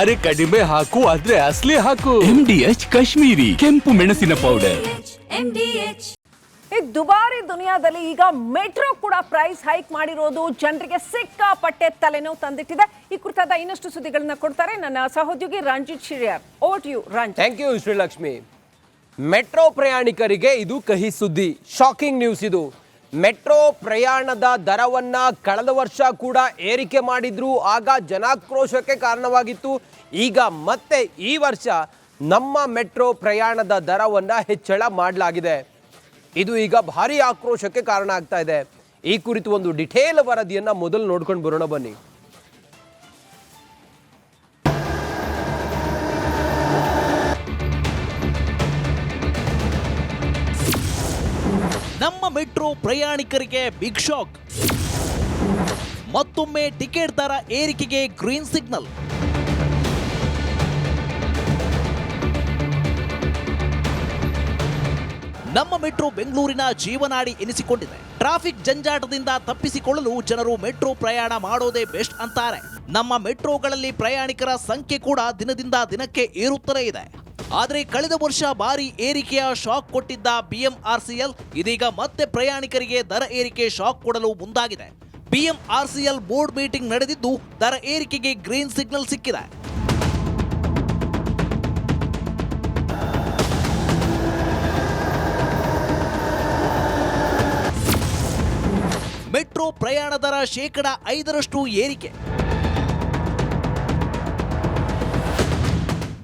ಅರೆ ಕಡಿಮೆ ಹಾಕು ಆದ್ರೆ ಅಸಲಿ ಹಾಕು. MDH ಕಾಶ್ಮೀರಿ ಕೆಂಪು ಮೆಣಸಿನ ಪೌಡರ್. ಈ ದುಬಾರಿ ದುನಿಯಾದಲ್ಲಿ ಈಗ ಮೆಟ್ರೋ ಕೂಡ ಪ್ರೈಸ್ ಹೈಕ್ ಮಾಡಿರೋದು ಜನರಿಗೆ ಸಿಕ್ಕಾಪಟ್ಟೆ ತಲೆನೋವು ತಂದಿಟ್ಟಿದೆ. ಈ ಕುರಿತಾದ ಇನ್ನಷ್ಟು ಸುದ್ದಿಗಳನ್ನ ಕೊಡ್ತಾರೆ ನನ್ನ ಸಹೋದ್ಯೋಗಿ Ranjith Shiriyar. Over to you Ranjith. Thank you Srilakshmi. Metro ಪ್ರಯಾಣಿಕರಿಗೆ ಇದು ಕಹಿ ಸುದ್ದಿ, ಶಾಕಿಂಗ್ ನ್ಯೂಸ್ ಇದು. ಮೆಟ್ರೋ ಪ್ರಯಾಣದ ದರವನ್ನ ಕಳೆದ ವರ್ಷ ಕೂಡ ಏರಿಕೆ ಮಾಡಿದ್ರು, ಆಗ ಜನಾಕ್ರೋಶಕ್ಕೆ ಕಾರಣವಾಗಿತ್ತು. ಈಗ ಮತ್ತೆ ಈ ವರ್ಷ ನಮ್ಮ ಮೆಟ್ರೋ ಪ್ರಯಾಣದ ದರವನ್ನ ಹೆಚ್ಚಳ ಮಾಡಲಾಗಿದೆ. ಇದು ಈಗ ಭಾರಿ ಆಕ್ರೋಶಕ್ಕೆ ಕಾರಣ ಆಗ್ತಾ ಇದೆ. ಈ ಕುರಿತು ಒಂದು ಡಿಟೇಲ್ ವರದಿಯನ್ನ ಮೊದಲು ನೋಡ್ಕೊಂಡು ಬರೋಣ ಬನ್ನಿ. ನಮ್ಮ ಮೆಟ್ರೋ ಪ್ರಯಾಣಿಕರಿಗೆ ಬಿಗ್ ಶಾಕ್. ಮತ್ತೊಮ್ಮೆ ಟಿಕೆಟ್ ದರ ಏರಿಕೆಗೆ ಗ್ರೀನ್ ಸಿಗ್ನಲ್. ನಮ್ಮ ಮೆಟ್ರೋ ಬೆಂಗಳೂರಿನ ಜೀವನಾಡಿ ಎನಿಸಿಕೊಂಡಿದೆ. ಟ್ರಾಫಿಕ್ ಜಂಜಾಟದಿಂದ ತಪ್ಪಿಸಿಕೊಳ್ಳಲು ಜನರು ಮೆಟ್ರೋ ಪ್ರಯಾಣ ಮಾಡೋದೇ ಬೆಸ್ಟ್ ಅಂತಾರೆ. ನಮ್ಮ ಮೆಟ್ರೋಗಳಲ್ಲಿ ಪ್ರಯಾಣಿಕರ ಸಂಖ್ಯೆ ಕೂಡ ದಿನದಿಂದ ದಿನಕ್ಕೆ ಏರುತ್ತಲೇ ಇದೆ. ಆದರೆ ಕಳೆದ ವರ್ಷ ಭಾರಿ ಏರಿಕೆಯ ಶಾಕ್ ಕೊಟ್ಟಿದ್ದ BMRCL ಇದೀಗ ಮತ್ತೆ ಪ್ರಯಾಣಿಕರಿಗೆ ದರ ಏರಿಕೆ ಶಾಕ್ ಕೊಡಲು ಮುಂದಾಗಿದೆ. BMRCL ಬೋರ್ಡ್ ಮೀಟಿಂಗ್ ನಡೆದಿದ್ದು ದರ ಏರಿಕೆಗೆ ಗ್ರೀನ್ ಸಿಗ್ನಲ್ ಸಿಕ್ಕಿದೆ. ಮೆಟ್ರೋ ಪ್ರಯಾಣ ದರ 5% ಏರಿಕೆ.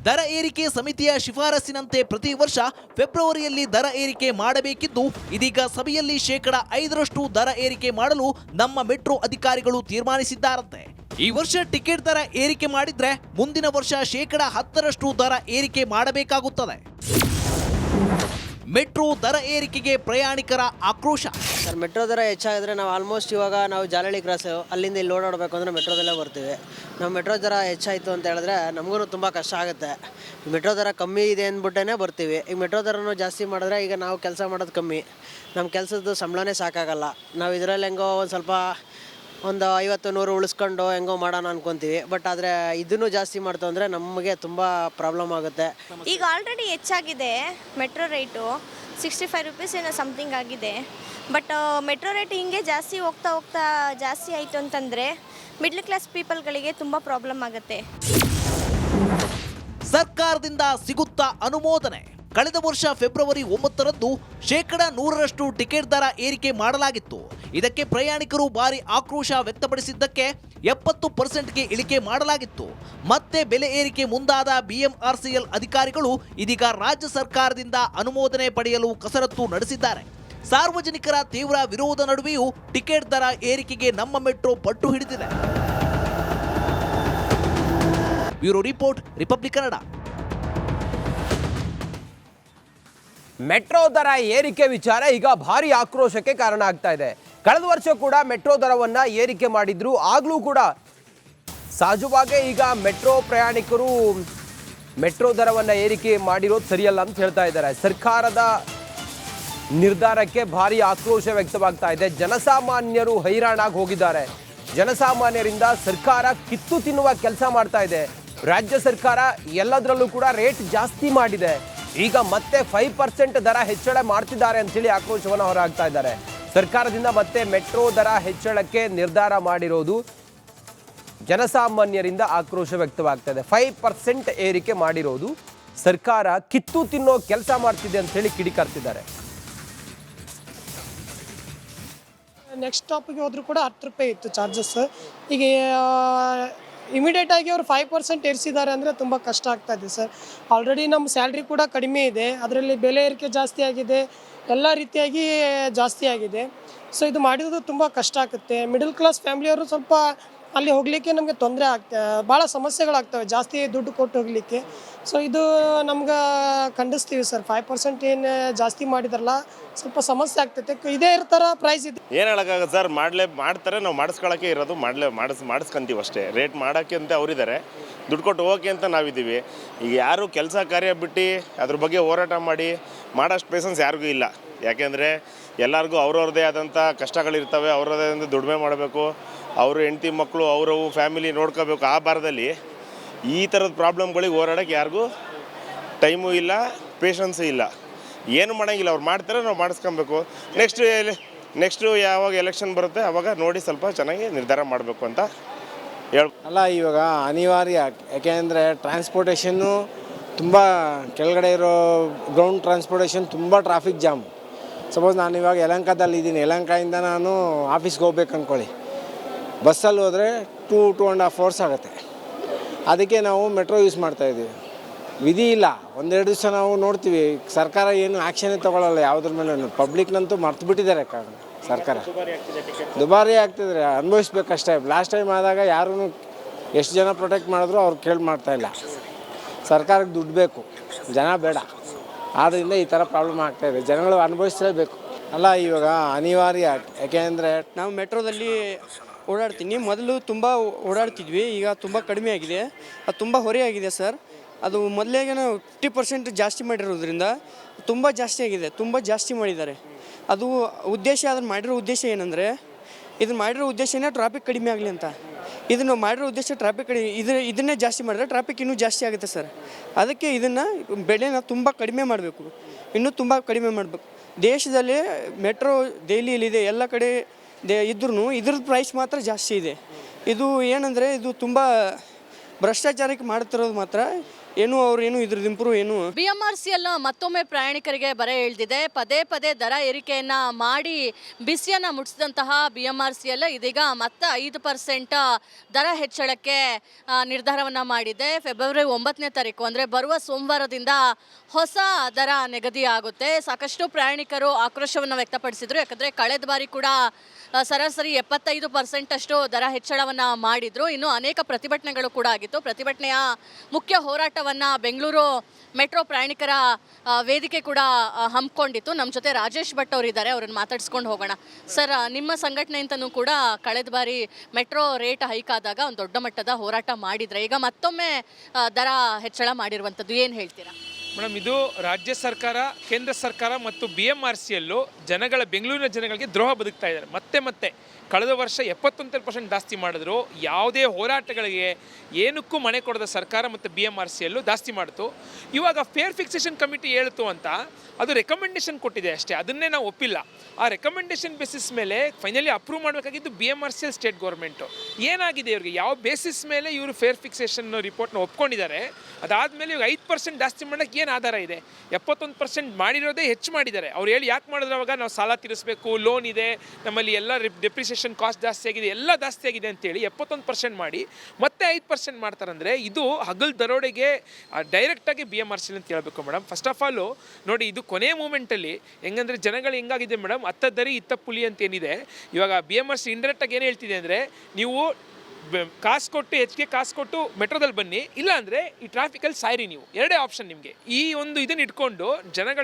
ದರ ಏರಿಕೆ ಸಮಿತಿಯ ಶಿಫಾರಸಿನಂತೆ ಪ್ರತಿ ವರ್ಷ ಫೆಬ್ರವರಿಯಲ್ಲಿ ದರ ಏರಿಕೆ ಮಾಡಬೇಕಿದ್ದು, ಇದೀಗ ಸಭೆಯಲ್ಲಿ 5% ದರ ಏರಿಕೆ ಮಾಡಲು ನಮ್ಮ ಮೆಟ್ರೋ ಅಧಿಕಾರಿಗಳು ತೀರ್ಮಾನಿಸಿದ್ದಾರಂತೆ. ಈ ವರ್ಷ ಟಿಕೆಟ್ ದರ ಏರಿಕೆ ಮಾಡಿದ್ರೆ ಮುಂದಿನ ವರ್ಷ 10% ದರ ಏರಿಕೆ ಮಾಡಬೇಕಾಗುತ್ತದೆ. ಮೆಟ್ರೋ ದರ ಏರಿಕೆಗೆ ಪ್ರಯಾಣಿಕರ ಆಕ್ರೋಶ. ಸರ್, ಮೆಟ್ರೋ ದರ ಹೆಚ್ಚಾಗಿದ್ರೆ ನಾವು ಆಲ್ಮೋಸ್ಟ್ ಇವಾಗ ನಾವು ಜಾಲಹಳ್ಳಿ ಕ್ರಾಸ್ ಅಲ್ಲಿಂದ ಇಲ್ಲಿ ಓಡಾಡಬೇಕು ಅಂದರೆ ಮೆಟ್ರೋದಲ್ಲೇ ಬರ್ತೀವಿ. ನಾವು ಮೆಟ್ರೋ ದರ ಹೆಚ್ಚಾಯಿತು ಅಂತ ಹೇಳಿದ್ರೆ ನಮಗೂ ತುಂಬ ಕಷ್ಟ ಆಗುತ್ತೆ. ಮೆಟ್ರೋ ದರ ಕಮ್ಮಿ ಇದೆ ಅಂದ್ಬಿಟ್ಟೇ ಬರ್ತೀವಿ. ಈಗ ಮೆಟ್ರೋ ದರನೂ ಜಾಸ್ತಿ ಮಾಡಿದ್ರೆ ಈಗ ನಾವು ಕೆಲಸ ಮಾಡೋದು ಕಮ್ಮಿ, ನಮ್ಮ ಕೆಲಸದ್ದು ಸಂಬಳನೇ ಸಾಕಾಗಲ್ಲ. ನಾವು ಇದರಲ್ಲಿ ಹೆಂಗೋ ಒಂದು 50-100 ಉಳಿಸ್ಕೊಂಡು ಹೆಂಗೋ ಮಾಡೋಣ ಅನ್ಕೊತೀವಿ. ಬಟ್ ಆದರೆ ಇದನ್ನು ಜಾಸ್ತಿ ಮಾಡ್ತು ಅಂದರೆ ನಮಗೆ ತುಂಬ ಪ್ರಾಬ್ಲಮ್ ಆಗುತ್ತೆ. ಈಗ ಆಲ್ರೆಡಿ ಹೆಚ್ಚಾಗಿದೆ ಮೆಟ್ರೋ ರೇಟು, 65 ರೂಪೀಸ್ ಏನೋ ಸಮಥಿಂಗ್ ಆಗಿದೆ. ಬಟ್ ಮೆಟ್ರೋ ರೇಟ್ ಹಿಂಗೆ ಜಾಸ್ತಿ ಹೋಗ್ತಾ ಜಾಸ್ತಿ ಆಯಿತು ಅಂತಂದರೆ ಮಿಡ್ಲ್ ಕ್ಲಾಸ್ ಪೀಪಲ್ಗಳಿಗೆ ತುಂಬ ಪ್ರಾಬ್ಲಮ್ ಆಗುತ್ತೆ. ಸರ್ಕಾರದಿಂದ ಸಿಗುತ್ತಾ ಅನುಮೋದನೆ. ಕಳೆದ ವರ್ಷ ಫೆಬ್ರವರಿ 9ರಂದು 100% ಟಿಕೆಟ್ ದರ ಏರಿಕೆ ಮಾಡಲಾಗಿತ್ತು. ಇದಕ್ಕೆ ಪ್ರಯಾಣಿಕರು ಭಾರಿ ಆಕ್ರೋಶ ವ್ಯಕ್ತಪಡಿಸಿದ್ದಕ್ಕೆ 70%ಗೆ ಇಳಿಕೆ ಮಾಡಲಾಗಿತ್ತು. ಮತ್ತೆ ಬೆಲೆ ಏರಿಕೆ ಮುಂದಾದ BMRCL ಅಧಿಕಾರಿಗಳು ಇದೀಗ ರಾಜ್ಯ ಸರ್ಕಾರದಿಂದ ಅನುಮೋದನೆ ಪಡೆಯಲು ಕಸರತ್ತು ನಡೆಸಿದ್ದಾರೆ. ಸಾರ್ವಜನಿಕರ ತೀವ್ರ ವಿರೋಧ ನಡುವೆಯೂ ಟಿಕೆಟ್ ದರ ಏರಿಕೆಗೆ ನಮ್ಮ ಮೆಟ್ರೋ ಪಟ್ಟು ಹಿಡಿದಿದೆ. Bureau report, Republic Kannada. Metro ದರ ಏರಿಕೆ ವಿಚಾರ ಈಗ ಭಾರಿ ಆಕ್ರೋಶಕ್ಕೆ ಕಾರಣ ಆಗ್ತಾ ಇದೆ. ಕಳೆದ ವರ್ಷ ಕೂಡ ಮೆಟ್ರೋ ದರವನ್ನ ಏರಿಕೆ ಮಾಡಿದ್ರು, ಆಗ್ಲೂ ಕೂಡ ಸಹಜವಾಗಿ ಈಗ ಮೆಟ್ರೋ ಪ್ರಯಾಣಿಕರು ಮೆಟ್ರೋ ದರವನ್ನ ಏರಿಕೆ ಮಾಡಿರೋದು ಸರಿಯಲ್ಲ ಅಂತ ಹೇಳ್ತಾ ಇದ್ದಾರೆ. ಸರ್ಕಾರದ ನಿರ್ಧಾರಕ್ಕೆ ಭಾರಿ ಆಕ್ರೋಶ ವ್ಯಕ್ತವಾಗ್ತಾ ಇದೆ. ಜನಸಾಮಾನ್ಯರು ಹೈರಾಣಾಗಿ ಹೋಗಿದ್ದಾರೆ. ಜನಸಾಮಾನ್ಯರಿಂದ ಸರ್ಕಾರ ಕಿತ್ತು ತಿನ್ನುವ ಕೆಲಸ ಮಾಡ್ತಾ ಇದೆ. ರಾಜ್ಯ ಸರ್ಕಾರ ಎಲ್ಲದರಲ್ಲೂ ಕೂಡ ರೇಟ್ ಜಾಸ್ತಿ ಮಾಡಿದೆ. ಈಗ ಮತ್ತೆ 5% ದರ ಹೆಚ್ಚಳ ಮಾಡ್ತಿದ್ದಾರೆ ಅಂತೇಳಿ ಆಕ್ರೋಶವನ್ನು ಹೊರಹಾಕ್ತಾ ಇದ್ದಾರೆ. ಸರ್ಕಾರದಿಂದ ಮತ್ತೆ ಮೆಟ್ರೋ ದರ ಹೆಚ್ಚಳಕ್ಕೆ ನಿರ್ಧಾರ ಮಾಡಿರೋದು ಜನಸಾಮಾನ್ಯರಿಂದ ಆಕ್ರೋಶ ವ್ಯಕ್ತವಾಗ್ತಾ ಇದೆ. 5% ಏರಿಕೆ ಮಾಡಿರೋದು ಸರ್ಕಾರ ಕಿತ್ತು ತಿನ್ನೋ ಕೆಲಸ ಮಾಡ್ತಿದೆ ಅಂತ ಹೇಳಿ ಕಿಡಿಕಾರ್ತಿದ್ದಾರೆ. ನೆಕ್ಸ್ಟ್ ಸ್ಟಾಪಿಗೆ ಹೋದರೂ ಕೂಡ 10 ರೂಪಾಯಿ ಇತ್ತು ಚಾರ್ಜಸ್. ಈಗ ಇಮಿಡಿಯೇಟ್ ಆಗಿ ಅವರು 5% ಏರಿಸಿದ್ದಾರೆ ಅಂದರೆ ತುಂಬ ಕಷ್ಟ ಆಗ್ತಾ ಇದೆ ಸರ್. ಆಲ್ರೆಡಿ ನಮ್ಮ ಸ್ಯಾಲ್ರಿ ಕೂಡ ಕಡಿಮೆ ಇದೆ, ಅದರಲ್ಲಿ ಬೆಲೆ ಏರಿಕೆ ಜಾಸ್ತಿ ಆಗಿದೆ, ಎಲ್ಲ ರೀತಿಯಾಗಿ ಜಾಸ್ತಿ ಆಗಿದೆ. ಸೊ ಇದು ಮಾಡಿರೋದು ತುಂಬ ಕಷ್ಟ ಆಗುತ್ತೆ. ಮಿಡಲ್ ಕ್ಲಾಸ್ ಫ್ಯಾಮಿಲಿಯವರು ಸ್ವಲ್ಪ ಅಲ್ಲಿ ಹೋಗಲಿಕ್ಕೆ ನಮಗೆ ತೊಂದರೆ ಆಗ್ತದೆ, ಭಾಳ ಸಮಸ್ಯೆಗಳಾಗ್ತವೆ ಜಾಸ್ತಿ ದುಡ್ಡು ಕೊಟ್ಟು ಹೋಗಲಿಕ್ಕೆ. ಸೊ ಇದು ನಮ್ಗೆ ಖಂಡಿಸ್ತೀವಿ ಸರ್. 5% ಏನು ಜಾಸ್ತಿ ಮಾಡಿದಾರಲ್ಲ, ಸ್ವಲ್ಪ ಸಮಸ್ಯೆ ಆಗ್ತೈತೆ. ಇದೇ ಥರ ಪ್ರೈಸ್ ಇದೆ, ಏನು ಹೇಳೋಕ್ಕಾಗುತ್ತೆ ಸರ್. ಮಾಡ್ತಾರೆ, ನಾವು ಮಾಡಿಸ್ಕೊಳ್ಳೋಕ್ಕೆ ಇರೋದು, ಮಾಡಿಸ್ಕೊಂತೀವಿ ಅಷ್ಟೇ. ರೇಟ್ ಮಾಡೋಕ್ಕೆ ಅಂತ ಅವರಿದ್ದಾರೆ, ದುಡ್ಡು ಕೊಟ್ಟು ಹೋಗೋಕ್ಕೆ ಅಂತ ನಾವಿದ್ದೀವಿ. ಈಗ ಯಾರು ಕೆಲಸ ಕಾರ್ಯ ಬಿಟ್ಟು ಅದ್ರ ಬಗ್ಗೆ ಹೋರಾಟ ಮಾಡಿ ಮಾಡೋಷ್ಟು ಪೇಷನ್ಸ್ ಯಾರಿಗೂ ಇಲ್ಲ. ಯಾಕೆಂದರೆ ಎಲ್ಲರಿಗೂ ಅವ್ರವ್ರದ್ದೇ ಆದಂಥ ಕಷ್ಟಗಳಿರ್ತವೆ, ಅವ್ರದ್ದೇ ದುಡಿಮೆ ಮಾಡಬೇಕು, ಅವರು ಹೆಂಡತಿ ಮಕ್ಕಳು ಅವರವು ಫ್ಯಾಮಿಲಿ ನೋಡ್ಕೋಬೇಕು. ಆ ಭಾರದಲ್ಲಿ ಈ ಥರದ ಪ್ರಾಬ್ಲಮ್ಗಳಿಗೆ ಹೋರಾಡೋಕ್ಕೆ ಯಾರಿಗೂ ಟೈಮು ಇಲ್ಲ, ಪೇಷನ್ಸು ಇಲ್ಲ. ಏನು ಮಾಡೋಂಗಿಲ್ಲ, ಅವ್ರು ಮಾಡ್ತಾರೆ, ನಾವು ಮಾಡಿಸ್ಕೊಬೇಕು. ನೆಕ್ಸ್ಟು ಯಾವಾಗ ಎಲೆಕ್ಷನ್ ಬರುತ್ತೆ ಆವಾಗ ನೋಡಿ ಸ್ವಲ್ಪ ಚೆನ್ನಾಗಿ ನಿರ್ಧಾರ ಮಾಡಬೇಕು ಅಂತ ಅಲ್ಲ, ಇವಾಗ ಅನಿವಾರ್ಯ. ಯಾಕೆಂದರೆ ಟ್ರಾನ್ಸ್ಪೋರ್ಟೇಷನ್ನು ತುಂಬ ಕೆಳಗಡೆ ಇರೋ ಗ್ರೌಂಡ್ ಟ್ರಾನ್ಸ್ಪೋರ್ಟೇಷನ್ ತುಂಬ ಟ್ರಾಫಿಕ್ ಜಾಮ್. ಸಪೋಸ್ ನಾನು ಇವಾಗ ಯಲಹಂಕದಲ್ಲಿ ಇದ್ದೀನಿ, ಯಲಹಂಕದಿಂದ ನಾನು ಆಫೀಸ್ಗೆ ಹೋಗ್ಬೇಕು ಅಂದ್ಕೊಳ್ಳಿ, ಬಸ್ಸಲ್ಲಿ ಹೋದರೆ 2.5 hours ಆಗುತ್ತೆ. ಅದಕ್ಕೆ ನಾವು ಮೆಟ್ರೋ ಯೂಸ್ ಮಾಡ್ತಾಯಿದ್ದೀವಿ. ವಿಧಿ ಇಲ್ಲ, ಒಂದೆರಡು ದಿವಸ ನಾವು ನೋಡ್ತೀವಿ, ಸರ್ಕಾರ ಏನು ಆ್ಯಕ್ಷನ್ನೇ ತೊಗೊಳ್ಳಲ್ಲ ಯಾವುದ್ರ ಮೇಲೆ. ಪಬ್ಲಿಕ್ನಂತೂ ಮರ್ತು ಬಿಟ್ಟಿದ್ದಾರೆ ಸರ್ಕಾರ. ದುಬಾರಿ ಆಗ್ತಿದ್ರೆ ಅನುಭವಿಸ್ಬೇಕಷ್ಟೇ. ಲಾಸ್ಟ್ ಟೈಮ್ ಆದಾಗ ಯಾರೂ ಎಷ್ಟು ಜನ ಪ್ರೊಟೆಕ್ಟ್ ಮಾಡಿದ್ರು ಅವ್ರು ಮಾಡ್ತಾಯಿಲ್ಲ. ಸರ್ಕಾರಕ್ಕೆ ದುಡ್ಡು ಬೇಕು, ಜನ ಬೇಡ. ಆದ್ದರಿಂದ ಈ ಥರ ಪ್ರಾಬ್ಲಮ್ ಆಗ್ತಾಯಿದೆ, ಜನಗಳು ಅನುಭವಿಸಲೇಬೇಕು. ಅಲ್ಲ, ಇವಾಗ ಅನಿವಾರ್ಯ. ಯಾಕೆಂದರೆ ನಾವು ಮೆಟ್ರೋದಲ್ಲಿ ಓಡಾಡ್ತೀನಿ. ಮೊದಲು ತುಂಬ ಓಡಾಡ್ತಿದ್ವಿ, ಈಗ ತುಂಬ ಕಡಿಮೆ ಆಗಿದೆ. ಅದು ತುಂಬ ಹೊರೆಯಾಗಿದೆ ಸರ್. ಅದು ಮೊದಲೇಗೆ ನಾವು 50% ಜಾಸ್ತಿ ಮಾಡಿರೋದ್ರಿಂದ ತುಂಬ ಜಾಸ್ತಿ ಆಗಿದೆ, ತುಂಬ ಜಾಸ್ತಿ ಮಾಡಿದ್ದಾರೆ. ಅದು ಉದ್ದೇಶ, ಅದನ್ನು ಮಾಡಿರೋ ಉದ್ದೇಶ ಏನಂದರೆ, ಇದನ್ನು ಮಾಡಿರೋ ಉದ್ದೇಶನೇ ಟ್ರಾಫಿಕ್ ಕಡಿಮೆ ಆಗಲಿ ಅಂತ. ಇದನ್ನು ಮಾಡಿರೋ ಉದ್ದೇಶ ಟ್ರಾಫಿಕ್ ಕಡಿಮೆ, ಇದನ್ನೇ ಜಾಸ್ತಿ ಮಾಡಿದ್ರೆ ಟ್ರಾಫಿಕ್ ಇನ್ನೂ ಜಾಸ್ತಿ ಆಗುತ್ತೆ ಸರ್. ಅದಕ್ಕೆ ಇದನ್ನು ಬೆಲೆನ ತುಂಬ ಕಡಿಮೆ ಮಾಡಬೇಕು, ಇನ್ನೂ ತುಂಬ ಕಡಿಮೆ ಮಾಡಬೇಕು. ದೇಶದಲ್ಲಿ ಮೆಟ್ರೋ ದೆಹಲಿಯಲ್ಲಿದೆ, ಎಲ್ಲ ಕಡೆ ಇದ್ರೂ ಇದ್ರದ್ದು ಪ್ರೈಸ್ ಮಾತ್ರ ಜಾಸ್ತಿ ಇದೆ. ಇದು ಏನಂದರೆ, ಇದು ತುಂಬ ಭ್ರಷ್ಟಾಚಾರಕ್ಕೆ ಮಾಡ್ತಿರೋದು ಮಾತ್ರ. ಅವ್ರೇನು ಇದ್ರದ್ದು ಇಂಪ್ರೂವ್ ಏನು. BMRCL ಮತ್ತೊಮ್ಮೆ ಪ್ರಯಾಣಿಕರಿಗೆ ಬರೆ ಎಳೆದಿದೆ. ಪದೇ ಪದೇ ದರ ಏರಿಕೆಯನ್ನ ಮಾಡಿ ಬಿಸಿಯನ್ನ ಮುಟ್ಟಿಸಿದಂತಹ BMRCL ಇದೀಗ ಮತ್ತೆ 5% ದರ ಹೆಚ್ಚಳಕ್ಕೆ ನಿರ್ಧಾರವನ್ನ ಮಾಡಿದೆ. ಫೆಬ್ರವರಿ 9ನೇ ತಾರೀಕು ಅಂದರೆ ಬರುವ ಸೋಮವಾರದಿಂದ ಹೊಸ ದರ ನಿಗದಿ ಆಗುತ್ತೆ. ಸಾಕಷ್ಟು ಪ್ರಯಾಣಿಕರು ಆಕ್ರೋಶವನ್ನು ವ್ಯಕ್ತಪಡಿಸಿದ್ರು. ಯಾಕಂದರೆ ಕಳೆದ ಬಾರಿ ಕೂಡ ಸರಾಸರಿ 75% ಅಷ್ಟು ದರ ಹೆಚ್ಚಳವನ್ನು ಮಾಡಿದ್ರು. ಇನ್ನು ಅನೇಕ ಪ್ರತಿಭಟನೆಗಳು ಕೂಡ ಆಗಿತ್ತು. ಪ್ರತಿಭಟನೆಯ ಮುಖ್ಯ ಹೋರಾಟವನ್ನು ಬೆಂಗಳೂರು ಮೆಟ್ರೋ ಪ್ರಯಾಣಿಕರ ವೇದಿಕೆ ಕೂಡ ಹಮ್ಮಿಕೊಂಡಿತ್ತು. ನಮ್ಮ ಜೊತೆ ರಾಜೇಶ್ ಭಟ್ ಅವರಿದ್ದಾರೆ, ಅವರನ್ನು ಮಾತಾಡಿಸ್ಕೊಂಡು ಹೋಗೋಣ. ಸರ್, ನಿಮ್ಮ ಸಂಘಟನೆಯಿಂದನೂ ಕೂಡ ಕಳೆದ ಬಾರಿ ಮೆಟ್ರೋ ರೇಟ್ ಹೈಕ್ ಆದಾಗ ಒಂದು ದೊಡ್ಡ ಮಟ್ಟದ ಹೋರಾಟ ಮಾಡಿದ್ರೆ, ಈಗ ಮತ್ತೊಮ್ಮೆ ದರ ಹೆಚ್ಚಳ ಮಾಡಿರುವಂಥದ್ದು, ಏನು ಹೇಳ್ತೀರಾ? ಮೇಡಮ್, ಇದು ರಾಜ್ಯ ಸರ್ಕಾರ, ಕೇಂದ್ರ ಸರ್ಕಾರ ಮತ್ತು BMRCL ಬೆಂಗಳೂರಿನ ಜನಗಳಿಗೆ ದ್ರೋಹ ಬದುಕ್ತಾ ಇದ್ದಾರೆ. ಮತ್ತೆ ಕಳೆದ ವರ್ಷ 71% ಜಾಸ್ತಿ ಮಾಡಿದ್ರು. ಯಾವುದೇ ಹೋರಾಟಗಳಿಗೆ ಏನಕ್ಕೂ ಮನೆ ಕೊಡದ ಸರ್ಕಾರ ಮತ್ತು BMRCL ಜಾಸ್ತಿ ಮಾಡ್ತು. ಇವಾಗ ಫೇರ್ ಫಿಕ್ಸೇಷನ್ ಕಮಿಟಿ ಹೇಳ್ತು ಅಂತ ಅದು ರೆಕಮೆಂಡೇಶನ್ ಕೊಟ್ಟಿದೆ ಅಷ್ಟೇ, ಅದನ್ನೇ ನಾವು ಒಪ್ಪಿಲ್ಲ. ಆ ರೆಕಮೆಂಡೇಶನ್ ಬೇಸಿಸ್ ಮೇಲೆ ಫೈನಲಿ ಅಪ್ರೂವ್ ಮಾಡಬೇಕಾಗಿದ್ದು BMRCL ಸ್ಟೇಟ್ ಗೌರ್ಮೆಂಟು. ಏನಾಗಿದೆ ಇವ್ರಿಗೆ, ಯಾವ ಬೇಸಿಸ್ ಮೇಲೆ ಇವರು ಫೇರ್ ಫಿಕ್ಸೇಷನ್ ರಿಪೋರ್ಟ್ನ ಒಪ್ಕೊಂಡಿದ್ದಾರೆ, ಅದಾದಮೇಲೆ ಇವಾಗ 5% ಜಾಸ್ತಿ ಮಾಡೋಕ್ಕೆ ಏನು ಆಧಾರ ಇದೆ? 71% ಮಾಡಿರೋದೇ ಹೆಚ್ಚು ಮಾಡಿದ್ದಾರೆ. ಅವ್ರು ಹೇಳಿ ಯಾಕೆ ಮಾಡಿದ್ರೆ ಅವಾಗ ನಾವು ಸಾಲ ತೀರಿಸಬೇಕು, ಲೋನ್ ಇದೆ, ನಮ್ಮಲ್ಲಿ ಎಲ್ಲ ಡೆಪ್ರಿಸಿಯೇಷನ್ ಕಾಸ್ಟ್ ಜಾಸ್ತಿ ಆಗಿದೆ, ಎಲ್ಲ ಜಾಸ್ತಿ ಆಗಿದೆ ಅಂತೇಳಿ 71% ಮಾಡಿ ಮತ್ತೆ 5% ಮಾಡ್ತಾರಂದರೆ ಇದು ಹಗಲ್ ದರೋಡೆಗೆ ಡೈರೆಕ್ಟಾಗಿ BMRCL ಅಂತ ಹೇಳ್ಬೇಕು ಮೇಡಮ್. ಫಸ್ಟ್ ಆಫ್ ಆಲು ನೋಡಿ, ಇದು ಕೊನೆ ಮೂಮೆಂಟಲ್ಲಿ ಹೆಂಗಂದರೆ ಜನಗಳು ಹೆಂಗಾಗಿದೆ ಮೇಡಮ್, ಅತ್ತದ್ದರಿ ಇತ್ತ ಪುಲಿ ಅಂತ ಏನಿದೆ. ಇವಾಗ BMRCL ಇಂಡೈರೆಕ್ಟಾಗಿ ಏನು ಹೇಳ್ತಿದೆ ಅಂದರೆ, ನೀವು ಕಾಸು ಕೊಟ್ಟು ಹೆಚ್ಚಿಗೆ ಕಾಸು ಕೊಟ್ಟು ಮೆಟ್ರೋದಲ್ಲಿ ಬನ್ನಿ, ಇಲ್ಲ ಅಂದರೆ ಈ ಟ್ರಾಫಿಕಲ್ಲಿ ಸಾಯಿರಿ, ನೀವು ಎರಡೇ ಆಪ್ಷನ್ ನಿಮಗೆ. ಈ ಒಂದು ಇದನ್ನು ಇಟ್ಕೊಂಡು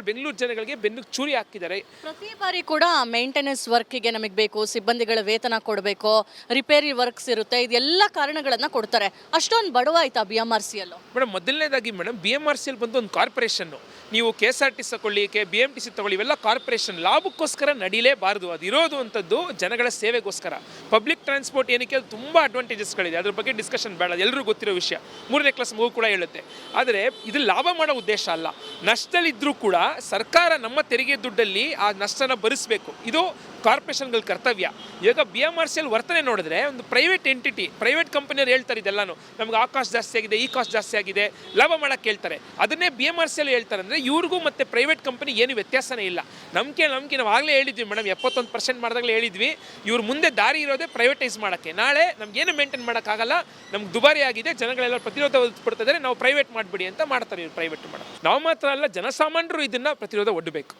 ಬೆಂಗಳೂರು ಜನಗಳಿಗೆ ಬೆನ್ನಿಗೆ ಚೂರಿ ಹಾಕಿದ್ದಾರೆ. ಪ್ರತಿ ಬಾರಿ ಕೂಡ ಮೇಂಟೆನೆನ್ಸ್ ವರ್ಕಿಗೆ ನಮಗೆ ಬೇಕು, ಸಿಬ್ಬಂದಿಗಳ ವೇತನ ಕೊಡಬೇಕು, ರಿಪೇರಿ ವರ್ಕ್ಸ್ ಇರುತ್ತೆ, ಇದೆಲ್ಲ ಕಾರಣಗಳನ್ನು ಕೊಡ್ತಾರೆ. ಅಷ್ಟೊಂದು ಬಡವಾಯ್ತಾ BMRCL? ಮೇಡಮ್, ಮೊದಲನೇದಾಗಿ ಮೇಡಮ್, BMRCL ಬಂದು ಒಂದು ಕಾರ್ಪೊರೇಷನ್ನು. ನೀವು KSRTC ತಗೊಳ್ಳಿ, BMTC ತಗೊಳ್ಳಿ, ಇವೆಲ್ಲ ಕಾರ್ಪೊರೇಷನ್, ಲಾಭಕ್ಕೋಸ್ಕರ ನಡೀಲೇಬಾರ್ದು. ಅದಿರೋದು ಅಂಥದ್ದು ಜನಗಳ ಸೇವೆಗೋಸ್ಕರ. ಪಬ್ಲಿಕ್ ಟ್ರಾನ್ಸ್ಪೋರ್ಟ್ ಏನಕ್ಕೆ ಅದು ತುಂಬ ಅಡ್ವಾಂಟೇಜಸ್ಗಳಿದೆ, ಅದ್ರ ಬಗ್ಗೆ ಡಿಸ್ಕಷನ್ ಬೇಡ, ಎಲ್ಲರಿಗೂ ಗೊತ್ತಿರೋ ವಿಷಯ. 3ನೇ ಕ್ಲಾಸ್ ಮಗು ಕೂಡ ಹೇಳುತ್ತೆ. ಆದರೆ ಇದು ಲಾಭ ಮಾಡೋ ಉದ್ದೇಶ ಅಲ್ಲ. ನಷ್ಟದಲ್ಲಿದ್ದರೂ ಕೂಡ ಸರ್ಕಾರ ನಮ್ಮ ತೆರಿಗೆ ದುಡ್ಡಲ್ಲಿ ಆ ನಷ್ಟನ ಭರಿಸಬೇಕು, ಇದು ಕಾರ್ಪೊರೇಷನ್ಗಳ ಕರ್ತವ್ಯ. ಇವಾಗ BMRCL ವರ್ತನೆ ನೋಡಿದ್ರೆ ಒಂದು ಪ್ರೈವೇಟ್ ಎಂಟಿಟಿ, ಪ್ರೈವೇಟ್ ಕಂಪನಿಯವ್ರು ಹೇಳ್ತಾರೆ ಇದೆಲ್ಲನೂ, ನಮ್ಗೆ ಆ ಕಾಸ್ಟ್ ಜಾಸ್ತಿ ಆಗಿದೆ, ಈ ಕಾಸ್ಟ್ ಜಾಸ್ತಿ ಆಗಿದೆ, ಲಾಭ ಮಾಡೋಕ್ಕೆ ಹೇಳ್ತಾರೆ. ಅದನ್ನೇ BMRCL ಹೇಳ್ತಾರೆ. ಅಂದರೆ ಇವ್ರಿಗೂ ಮತ್ತು ಪ್ರೈವೇಟ್ ಕಂಪನಿ ಏನು ವ್ಯತ್ಯಾಸನೇ ಇಲ್ಲ. ನಮಗೆ ನಾವು ಆಗಲೇ ಹೇಳಿದ್ವಿ ಮೇಡಮ್, 71% ಮಾಡಿದಾಗಲೇ ಹೇಳಿದ್ವಿ, ಇವ್ರು ಮುಂದೆ ದಾರಿ ಇರೋದೇ ಪ್ರೈವೇಟೈಸ್ ಮಾಡೋಕ್ಕೆ. ನಾಳೆ ನಮಗೇನು ಮೇಂಟೈನ್ ಮಾಡೋಕ್ಕಾಗಲ್ಲ, ನಮ್ಗೆ ದುಬಾರಿ ಆಗಿದೆ, ಜನಗಳೆಲ್ಲ ಪ್ರತಿರೋಧ ಪಡ್ತಿದ್ದಾರೆ, ನಾವು ಪ್ರೈವೇಟ್ ಮಾಡಿಬಿಡಿ ಅಂತ ಮಾಡ್ತಾರೆ ಇವ್ರು ಪ್ರೈವೇಟ್ ಮಾಡೋದು. ನಾವು ಮಾತ್ರ ಅಲ್ಲ, ಜನಸಾಮಾನ್ಯರು ಇದನ್ನು ಪ್ರತಿರೋಧ ಒಡ್ಡಬೇಕು.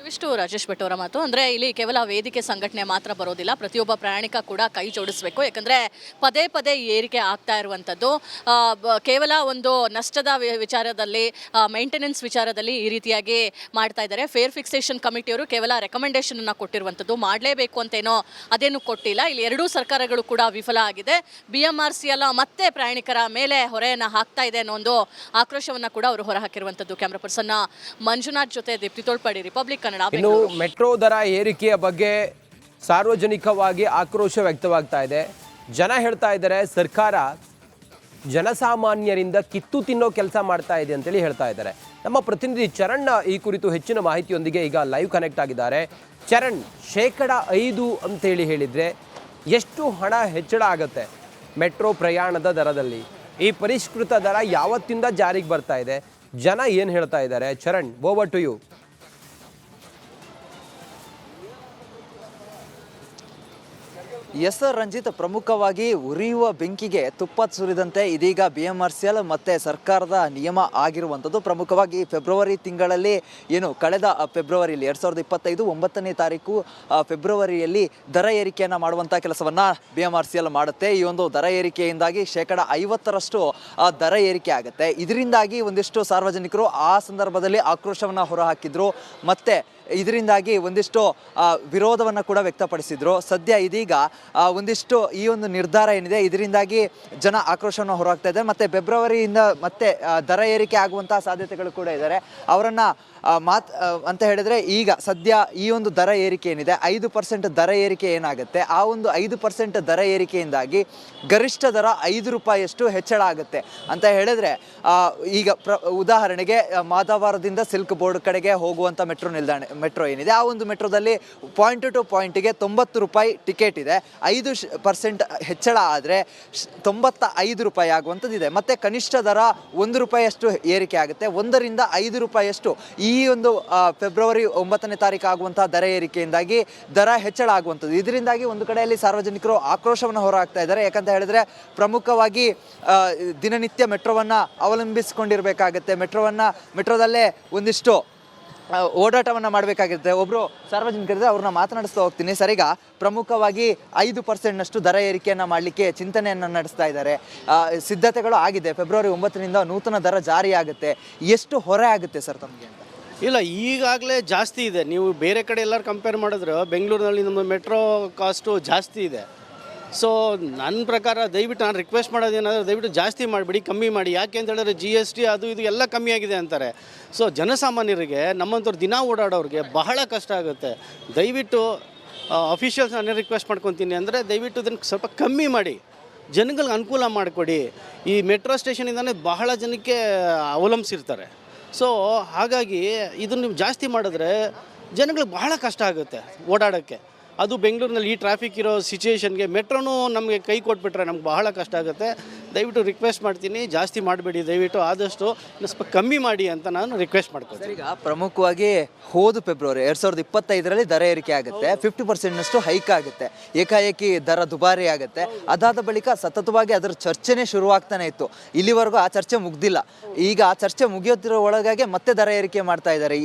ಇವಿಷ್ಟು ರಾಜೇಶ್ ಭಟ್ ಅವರ ಮಾತು. ಅಂದರೆ ಇಲ್ಲಿ ಕೇವಲ ವೇದಿಕೆ ಸಂಘಟನೆ ಮಾತ್ರ ಬರೋದಿಲ್ಲ, ಪ್ರತಿಯೊಬ್ಬ ಪ್ರಯಾಣಿಕ ಕೂಡ ಕೈ ಜೋಡಿಸಬೇಕು. ಯಾಕಂದರೆ ಪದೇ ಪದೇ ಏರಿಕೆ ಆಗ್ತಾ ಇರುವಂಥದ್ದು ಕೇವಲ ಒಂದು ನಷ್ಟದ ವಿಚಾರದಲ್ಲಿ, ಮೇಂಟೆನೆನ್ಸ್ ವಿಚಾರದಲ್ಲಿ ಈ ರೀತಿಯಾಗಿ ಮಾಡ್ತಾ ಇದ್ದಾರೆ. ಫೇರ್ ಫಿಕ್ಸೇಷನ್ ಕಮಿಟಿಯವರು ಕೇವಲ ರೆಕಮೆಂಡೇಷನನ್ನು ಕೊಟ್ಟಿರುವಂಥದ್ದು, ಮಾಡಲೇಬೇಕು ಅಂತೇನೋ ಅದೇನು ಕೊಟ್ಟಿಲ್ಲ. ಇಲ್ಲಿ ಎರಡೂ ಸರ್ಕಾರಗಳು ಕೂಡ ವಿಫಲ ಆಗಿದೆ. BMRCL ಮತ್ತೆ ಪ್ರಯಾಣಿಕರ ಮೇಲೆ ಹೊರೆಯನ್ನು ಹಾಕ್ತಾ ಇದೆ ಅನ್ನೋ ಒಂದು ಆಕ್ರೋಶವನ್ನು ಕೂಡ ಅವರು ಹೊರಹಾಕಿರುವಂಥದ್ದು. ಕ್ಯಾಮ್ರಾ ಪರ್ಸನ್ ಮಂಜುನಾಥ್ ಜೊತೆ ದೀಪ್ತಿ ತೋಳ್ಪಾಡಿ, ರಿಪಬ್ಲಿಕ್ ಕನ್ನಡ. ಇನ್ನು ಮೆಟ್ರೋ ದರ ಏರಿಕೆಯ ಬಗ್ಗೆ ಸಾರ್ವಜನಿಕವಾಗಿ ಆಕ್ರೋಶ ವ್ಯಕ್ತವಾಗ್ತಾ ಇದೆ. ಜನ ಹೇಳ್ತಾ ಇದ್ದಾರೆ, ಸರ್ಕಾರ ಜನಸಾಮಾನ್ಯರಿಂದ ಕಿತ್ತು ತಿನ್ನೋ ಕೆಲಸ ಮಾಡ್ತಾ ಇದೆ ಅಂತೇಳಿ ಹೇಳ್ತಾ ಇದ್ದಾರೆ. ನಮ್ಮ ಪ್ರತಿನಿಧಿ ಚರಣ್ ಈ ಕುರಿತು ಹೆಚ್ಚಿನ ಮಾಹಿತಿಯೊಂದಿಗೆ ಈಗ ಲೈವ್ ಕನೆಕ್ಟ್ ಆಗಿದ್ದಾರೆ. ಚರಣ್, 5% ಅಂತೇಳಿ ಹೇಳಿದರೆ ಎಷ್ಟು ಹಣ ಹೆಚ್ಚಳ ಆಗುತ್ತೆ ಮೆಟ್ರೋ ಪ್ರಯಾಣದ ದರದಲ್ಲಿ? ಈ ಪರಿಷ್ಕೃತ ದರ ಯಾವತ್ತಿಂದ ಜಾರಿಗೆ ಬರ್ತಾ ಇದೆ? ಜನ ಏನು ಹೇಳ್ತಾ ಇದ್ದಾರೆ? Charan, over to you. Yes sir Ranjit, ಪ್ರಮುಖವಾಗಿ ಉರಿಯುವ ಬೆಂಕಿಗೆ ತುಪ್ಪ ಸುರಿದಂತೆ ಇದೀಗ BMRCL ಮತ್ತು ಸರ್ಕಾರದ ನಿಯಮ ಆಗಿರುವಂಥದ್ದು. ಪ್ರಮುಖವಾಗಿ ಫೆಬ್ರವರಿ ತಿಂಗಳಲ್ಲಿ ಏನು ಕಳೆದ ಫೆಬ್ರವರಿಯಲ್ಲಿ 2025 9ನೇ ತಾರೀಕು ಫೆಬ್ರವರಿಯಲ್ಲಿ ದರ ಏರಿಕೆಯನ್ನು ಮಾಡುವಂಥ ಕೆಲಸವನ್ನು BMRCL ಮಾಡುತ್ತೆ. ಈ ಒಂದು ದರ ಏರಿಕೆಯಿಂದಾಗಿ 50% ದರ ಏರಿಕೆ ಆಗುತ್ತೆ. ಇದರಿಂದಾಗಿ ಒಂದಿಷ್ಟು ಸಾರ್ವಜನಿಕರು ಆ ಸಂದರ್ಭದಲ್ಲಿ ಆಕ್ರೋಶವನ್ನು ಹೊರಹಾಕಿದ್ರು, ಮತ್ತು ಇದರಿಂದಾಗಿ ಒಂದಿಷ್ಟು ವಿರೋಧವನ್ನು ಕೂಡ ವ್ಯಕ್ತಪಡಿಸಿದ್ರು. ಸದ್ಯ ಇದೀಗ ಒಂದಿಷ್ಟು ಈ ಒಂದು ನಿರ್ಧಾರ ಏನಿದೆ ಇದರಿಂದಾಗಿ ಜನ ಆಕ್ರೋಶವನ್ನು ಹೊರಹಾಕ್ತಾ ಇದೆ. ಮತ್ತು ಫೆಬ್ರವರಿಯಿಂದ ಮತ್ತೆ ದರ ಏರಿಕೆ ಆಗುವಂತಹ ಸಾಧ್ಯತೆಗಳು ಕೂಡ ಇದ್ದಾರೆ. ಅವರನ್ನು ಅಂತ ಹೇಳಿದರೆ ಈಗ ಸದ್ಯ ಈ ಒಂದು ದರ ಏರಿಕೆ ಏನಿದೆ 5% ದರ ಏರಿಕೆ ಏನಾಗುತ್ತೆ, ಆ ಒಂದು 5% ದರ ಏರಿಕೆಯಿಂದಾಗಿ ಗರಿಷ್ಠ ದರ ₹5 ಹೆಚ್ಚಳ ಆಗುತ್ತೆ ಅಂತ ಹೇಳಿದರೆ, ಈಗ ಉದಾಹರಣೆಗೆ ಮಾಧವರದಿಂದ ಸಿಲ್ಕ್ ಬೋರ್ಡ್ ಕಡೆಗೆ ಹೋಗುವಂಥ ಮೆಟ್ರೋ ಏನಿದೆ, ಆ ಒಂದು ಮೆಟ್ರೋದಲ್ಲಿ ಪಾಯಿಂಟ್ ಟು ಪಾಯಿಂಟಿಗೆ ₹90 ಟಿಕೆಟ್ ಇದೆ. 5% ಹೆಚ್ಚಳ ಆದರೆ ₹95 ಆಗುವಂಥದ್ದಿದೆ. ಮತ್ತು ಕನಿಷ್ಠ ದರ ₹1 ಏರಿಕೆ ಆಗುತ್ತೆ. ₹1ರಿಂದ ₹5 ಈ ಒಂದು ಫೆಬ್ರವರಿ 9ನೇ ತಾರೀಕು ಆಗುವಂತಹ ದರ ಏರಿಕೆಯಿಂದಾಗಿ ದರ ಹೆಚ್ಚಳ ಆಗುವಂಥದ್ದು. ಇದರಿಂದಾಗಿ ಒಂದು ಕಡೆಯಲ್ಲಿ ಸಾರ್ವಜನಿಕರು ಆಕ್ರೋಶವನ್ನು ಹೊರಹಾಕ್ತಾ ಇದ್ದಾರೆ. ಯಾಕಂತ ಹೇಳಿದ್ರೆ ಪ್ರಮುಖವಾಗಿ ದಿನನಿತ್ಯ ಮೆಟ್ರೋವನ್ನು ಅವಲಂಬಿಸಿಕೊಂಡಿರಬೇಕಾಗುತ್ತೆ. ಮೆಟ್ರೋದಲ್ಲೇ ಒಂದಿಷ್ಟು ಓಡಾಟವನ್ನು ಮಾಡಬೇಕಾಗಿರುತ್ತೆ. ಒಬ್ಬರು ಸಾರ್ವಜನಿಕರಿದ್ದಾರೆ, ಅವ್ರನ್ನ ಮಾತನಾಡಿಸ್ತಾ ಹೋಗ್ತೀನಿ. ಸರಿಗ ಪ್ರಮುಖವಾಗಿ 5%ನಷ್ಟು ದರ ಏರಿಕೆಯನ್ನು ಮಾಡಲಿಕ್ಕೆ ಚಿಂತನೆಯನ್ನು ನಡೆಸ್ತಾ ಇದ್ದಾರೆ. ಸಿದ್ಧತೆಗಳು ಆಗಿದೆ. ಫೆಬ್ರವರಿ 9ರಿಂದ ನೂತನ ದರ ಜಾರಿಯಾಗುತ್ತೆ. ಎಷ್ಟು ಹೊರೆ ಆಗುತ್ತೆ ಸರ್ ತಮಗೆ ಅಂತ? ಇಲ್ಲ, ಈಗಾಗಲೇ ಜಾಸ್ತಿ ಇದೆ. ನೀವು ಬೇರೆ ಕಡೆ ಎಲ್ಲರೂ ಕಂಪೇರ್ ಮಾಡಿದ್ರೆ ಬೆಂಗಳೂರಿನಲ್ಲಿ ನಮ್ಮ ಮೆಟ್ರೋ ಕಾಸ್ಟು ಜಾಸ್ತಿ ಇದೆ. ಸೊ ನನ್ನ ಪ್ರಕಾರ ದಯವಿಟ್ಟು ನಾನು ರಿಕ್ವೆಸ್ಟ್ ಮಾಡೋದೇನಾದರೂ ದಯವಿಟ್ಟು ಜಾಸ್ತಿ ಮಾಡಿಬಿಡಿ, ಕಮ್ಮಿ ಮಾಡಿ. ಯಾಕೆ ಅಂತ ಹೇಳಿದ್ರೆ GST ಅದು ಇದು ಎಲ್ಲ ಕಮ್ಮಿ ಆಗಿದೆ ಅಂತಾರೆ. ಸೊ ಜನಸಾಮಾನ್ಯರಿಗೆ, ನಮ್ಮಂಥವ್ರು ದಿನ ಓಡಾಡೋರಿಗೆ ಬಹಳ ಕಷ್ಟ ಆಗುತ್ತೆ. ದಯವಿಟ್ಟು ಅಫಿಷಿಯಲ್ಸ್ ನಾನು ರಿಕ್ವೆಸ್ಟ್ ಮಾಡ್ಕೊತೀನಿ ಅಂದರೆ ದಯವಿಟ್ಟು ಇದನ್ನು ಸ್ವಲ್ಪ ಕಮ್ಮಿ ಮಾಡಿ, ಜನಗಳಿಗೆ ಅನುಕೂಲ ಮಾಡಿಕೊಡಿ. ಈ ಮೆಟ್ರೋ ಸ್ಟೇಷನಿಂದನೇ ಬಹಳ ಜನಕ್ಕೆ ಅವಲಂಬಿಸಿರ್ತಾರೆ. ಸೊ ಹಾಗಾಗಿ ಇದನ್ನು ನೀವು ಜಾಸ್ತಿ ಮಾಡಿದ್ರೆ ಜನಗಳಿಗೆ ಬಹಳ ಕಷ್ಟ ಆಗುತ್ತೆ ಓಡಾಡೋಕ್ಕೆ. ಅದು ಬೆಂಗಳೂರಿನಲ್ಲಿ ಈ ಟ್ರಾಫಿಕ್ ಇರೋ ಸಿಚುವೇಶನ್ಗೆ ಮೆಟ್ರೋನು ನಮಗೆ ಕೈ ಕೊಟ್ಬಿಟ್ರೆ ನಮ್ಗೆ ಬಹಳ ಕಷ್ಟ ಆಗುತ್ತೆ. ದಯವಿಟ್ಟು ರಿಕ್ವೆಸ್ಟ್ ಮಾಡ್ತೀನಿ, ಜಾಸ್ತಿ ಮಾಡಬೇಡಿ, ದಯವಿಟ್ಟು ಆದಷ್ಟು ಸ್ವಲ್ಪ ಕಮ್ಮಿ ಮಾಡಿ ಅಂತ ನಾನು ರಿಕ್ವೆಸ್ಟ್ ಮಾಡ್ತೀನಿ. ಈಗ ಪ್ರಮುಖವಾಗಿ ಹೋದ ಫೆಬ್ರವರಿ 2025ರಲ್ಲಿ ದರ ಏರಿಕೆ ಆಗುತ್ತೆ. 50%ನಷ್ಟು ಹೈಕ್ ಆಗುತ್ತೆ. ಏಕಾಏಕಿ ದರ ದುಬಾರಿ ಆಗುತ್ತೆ. ಅದಾದ ಬಳಿಕ ಸತತವಾಗಿ ಅದರ ಚರ್ಚೆನೇ ಶುರುವಾಗ್ತಾನೆ ಇತ್ತು. ಇಲ್ಲಿವರೆಗೂ ಆ ಚರ್ಚೆ ಮುಗ್ದಿಲ್ಲ. ಈಗ ಆ ಚರ್ಚೆ ಮುಗಿಯುತ್ತಿರೋ ಒಳಗಾಗಿ ಮತ್ತೆ ದರ ಏರಿಕೆ ಮಾಡ್ತಾ ಇದ್ದಾರೆ.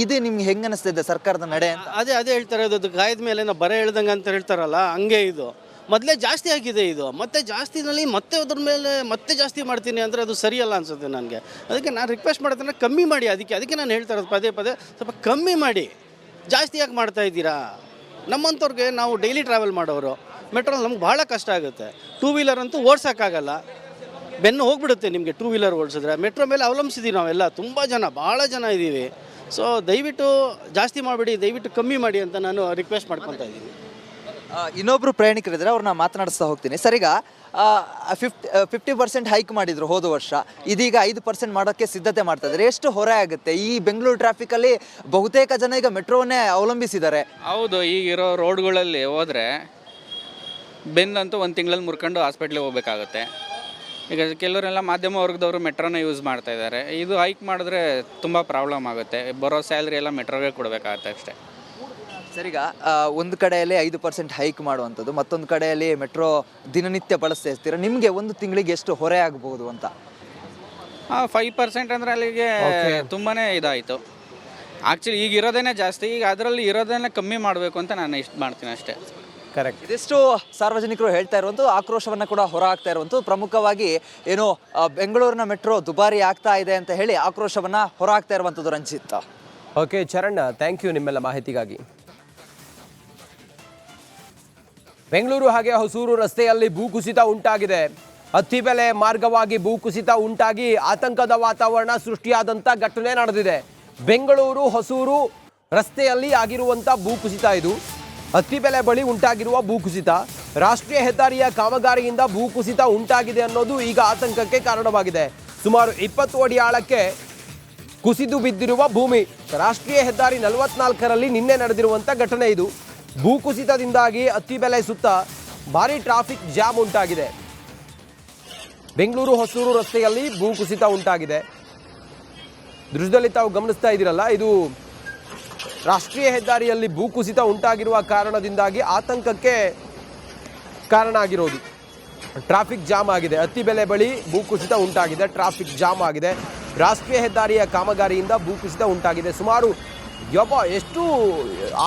ಇದು ನಿಮ್ಗೆ ಹೆಂಗೆ ಅನಿಸ್ತಿದೆ ಸರ್ಕಾರದ ನಡೆ ಅಂತ? ಅದೇ ಹೇಳ್ತಾರೆ, ಅದು ಗಾಯದ ಮೇಲೆ ನಾವು ಬರ ಹೇಳ್ದಂಗೆ ಅಂತ ಹೇಳ್ತಾರಲ್ಲ, ಹಂಗೆ ಇದು ಮೊದಲೇ ಜಾಸ್ತಿ ಆಗಿದೆ. ಇದು ಮತ್ತೆ ಜಾಸ್ತಿನಲ್ಲಿ ಮತ್ತೆ ಅದ್ರ ಮೇಲೆ ಮತ್ತೆ ಜಾಸ್ತಿ ಮಾಡ್ತೀನಿ ಅಂದರೆ ಅದು ಸರಿಯಲ್ಲ ಅನಿಸುತ್ತೆ ನನಗೆ. ಅದಕ್ಕೆ ನಾನು ರಿಕ್ವೆಸ್ಟ್ ಮಾಡ್ತೀನಿ, ಕಮ್ಮಿ ಮಾಡಿ. ಅದಕ್ಕೆ ನಾನು ಹೇಳ್ತಾ ಇರೋದು ಪದೇ ಸ್ವಲ್ಪ ಕಮ್ಮಿ ಮಾಡಿ. ಜಾಸ್ತಿ ಯಾಕೆ ಮಾಡ್ತಾ ಇದ್ದೀರಾ? ನಮ್ಮಂಥವ್ರಿಗೆ, ನಾವು ಡೈಲಿ ಟ್ರಾವೆಲ್ ಮಾಡೋರು, ಮೆಟ್ರೋಲ್ಲಿ ನಮ್ಗೆ ಭಾಳ ಕಷ್ಟ ಆಗುತ್ತೆ. 2 ವೀಲರ್ ಅಂತೂ ಓಡ್ಸೋಕ್ಕಾಗಲ್ಲ, ಬೆನ್ನು ಹೋಗ್ಬಿಡುತ್ತೆ ನಿಮಗೆ 2 ವೀಲರ್ ಓಡಿಸಿದ್ರೆ. ಮೆಟ್ರೋ ಮೇಲೆ ಅವಲಂಬಿಸಿದ್ದೀವಿ ನಾವೆಲ್ಲ, ತುಂಬ ಜನ, ಭಾಳ ಜನ ಇದ್ದೀವಿ. ಸೊ ದಯವಿಟ್ಟು ಜಾಸ್ತಿ ಮಾಡಿಬಿಡಿ, ದಯವಿಟ್ಟು ಕಮ್ಮಿ ಮಾಡಿ ಅಂತ ನಾನು ರಿಕ್ವೆಸ್ಟ್ ಮಾಡ್ಕೊತಾ ಇದ್ದೀನಿ. ಇನ್ನೊಬ್ರು ಪ್ರಯಾಣಿಕರಿದ್ದಾರೆ, ಅವ್ರನ್ನ ಮಾತನಾಡಿಸ್ತಾ ಹೋಗ್ತೀನಿ. ಸರ್, ಈಗ 50% ಹೈಕ್ ಮಾಡಿದ್ರು ಹೋದ ವರ್ಷ, ಇದೀಗ 5% ಮಾಡೋಕ್ಕೆ ಸಿದ್ಧತೆ ಮಾಡ್ತಾ ಇದ್ದಾರೆ. ಎಷ್ಟು ಹೊರೆ ಆಗುತ್ತೆ? ಈ ಬೆಂಗಳೂರು ಟ್ರಾಫಿಕಲ್ಲಿ ಬಹುತೇಕ ಜನ ಈಗ ಮೆಟ್ರೋವನ್ನೇ ಅವಲಂಬಿಸಿದ್ದಾರೆ. ಹೌದು, ಈಗಿರೋ ರೋಡ್ಗಳಲ್ಲಿ ಹೋದರೆ ಬೆನ್ನಂತೂ 1 ತಿಂಗಳಲ್ಲಿ ಮುರ್ಕೊಂಡು ಹಾಸ್ಪಿಟ್ಲಿಗೆ ಹೋಗ್ಬೇಕಾಗತ್ತೆ. ಈಗ ಕೆಲವರೆಲ್ಲ ಮಾಧ್ಯಮ ವರ್ಗದವರು ಮೆಟ್ರೋನ ಯೂಸ್ ಮಾಡ್ತಾ ಇದ್ದಾರೆ. ಇದು ಹೈಕ್ ಮಾಡಿದ್ರೆ ತುಂಬ ಪ್ರಾಬ್ಲಮ್ ಆಗುತ್ತೆ. ಬರೋ ಸ್ಯಾಲ್ರಿ ಎಲ್ಲ ಮೆಟ್ರೋಗೆ ಕೊಡಬೇಕಾಗತ್ತೆ ಅಷ್ಟೇ. ಸರಿಗ ಒಂದು ಕಡೆಯಲ್ಲಿ 5% ಹೈಕ್ ಮಾಡುವಂಥದ್ದು, ಮತ್ತೊಂದು ಕಡೆಯಲ್ಲಿ ಮೆಟ್ರೋ ದಿನನಿತ್ಯ ಬಳಸ್ತಾ ಇರ್ತೀರ. ನಿಮಗೆ ಒಂದು ತಿಂಗಳಿಗೆ ಎಷ್ಟು ಹೊರೆ ಆಗ್ಬೋದು ಅಂತ? 5% ಅಂದರೆ ಅಲ್ಲಿಗೆ ತುಂಬಾ ಇದಾಯಿತು. ಆ್ಯಕ್ಚುಲಿ ಈಗ ಇರೋದೇ ಜಾಸ್ತಿ, ಈಗ ಅದರಲ್ಲಿ ಇರೋದನ್ನೇ ಕಮ್ಮಿ ಮಾಡಬೇಕು ಅಂತ ನಾನು ಇಷ್ಟು ಮಾಡ್ತೀನಿ ಅಷ್ಟೇ. ಕರೆಕ್ಟ್. ಇದಿಷ್ಟು ಸಾರ್ವಜನಿಕರು ಹೇಳ್ತಾ ಇರುವಂಥದ್ದು, ಆಕ್ರೋಶವನ್ನು ಕೂಡ ಹೊರ ಹಾಕ್ತಾ ಇರುವಂಥದ್ದು. ಪ್ರಮುಖವಾಗಿ ಏನು ಬೆಂಗಳೂರಿನ ಮೆಟ್ರೋ ದುಬಾರಿ ಆಗ್ತಾ ಇದೆ ಅಂತ ಹೇಳಿ ಆಕ್ರೋಶವನ್ನು ಹೊರ ಹಾಕ್ತಾ ಇರುವಂಥದ್ದು. Ranjit. Okay Charan, thank you ನಿಮ್ಮೆಲ್ಲ ಮಾಹಿತಿಗಾಗಿ. ಬೆಂಗಳೂರು ಹಾಗೆ ಹೊಸೂರು ರಸ್ತೆಯಲ್ಲಿ ಭೂಕುಸಿತ ಉಂಟಾಗಿದೆ. ಅತ್ತಿಬೆಲೆ ಮಾರ್ಗವಾಗಿ ಭೂಕುಸಿತ ಉಂಟಾಗಿ ಆತಂಕದ ವಾತಾವರಣ ಸೃಷ್ಟಿಯಾದಂಥ ಘಟನೆ ನಡೆದಿದೆ. ಬೆಂಗಳೂರು ಹೊಸೂರು ರಸ್ತೆಯಲ್ಲಿ ಆಗಿರುವಂಥ ಭೂಕುಸಿತ ಇದು. ಅತ್ತಿಬೆಲೆ ಬಳಿ ಉಂಟಾಗಿರುವ ಭೂಕುಸಿತ ರಾಷ್ಟ್ರೀಯ ಹೆದ್ದಾರಿಯ ಕಾಮಗಾರಿಯಿಂದ ಭೂಕುಸಿತ ಉಂಟಾಗಿದೆ ಅನ್ನೋದು ಈಗ ಆತಂಕಕ್ಕೆ ಕಾರಣವಾಗಿದೆ. ಸುಮಾರು 20 ಅಡಿ ಆಳಕ್ಕೆ ಕುಸಿದು ಬಿದ್ದಿರುವ ಭೂಮಿ. ರಾಷ್ಟ್ರೀಯ ಹೆದ್ದಾರಿ 44ರಲ್ಲಿ ನಿನ್ನೆ ನಡೆದಿರುವಂಥ ಘಟನೆ ಇದು. ಭೂಕುಸಿತದಿಂದಾಗಿ ಅತ್ತಿಬೆಲೆ ಸುತ್ತ ಭಾರಿ ಟ್ರಾಫಿಕ್ ಜಾಮ್ ಉಂಟಾಗಿದೆ. ಬೆಂಗಳೂರು ಹೊಸೂರು ರಸ್ತೆಯಲ್ಲಿ ಭೂಕುಸಿತ ಉಂಟಾಗಿದೆ. ದೃಶ್ಯದಲ್ಲಿ ತಾವು ಗಮನಿಸ್ತಾ ಇದ್ದೀರಲ್ಲ, ಇದು ರಾಷ್ಟ್ರೀಯ ಹೆದ್ದಾರಿಯಲ್ಲಿ ಭೂಕುಸಿತ ಉಂಟಾಗಿರುವ ಕಾರಣದಿಂದಾಗಿ ಆತಂಕಕ್ಕೆ ಕಾರಣ ಆಗಿರೋದು. ಟ್ರಾಫಿಕ್ ಜಾಮ್ ಆಗಿದೆ. ಅತ್ತಿಬೆಲೆ ಬಳಿ ಭೂಕುಸಿತ ಉಂಟಾಗಿದೆ, ಟ್ರಾಫಿಕ್ ಜಾಮ್ ಆಗಿದೆ. ರಾಷ್ಟ್ರೀಯ ಹೆದ್ದಾರಿಯ ಕಾಮಗಾರಿಯಿಂದ ಭೂಕುಸಿತ ಉಂಟಾಗಿದೆ. ಸುಮಾರು ಎಷ್ಟು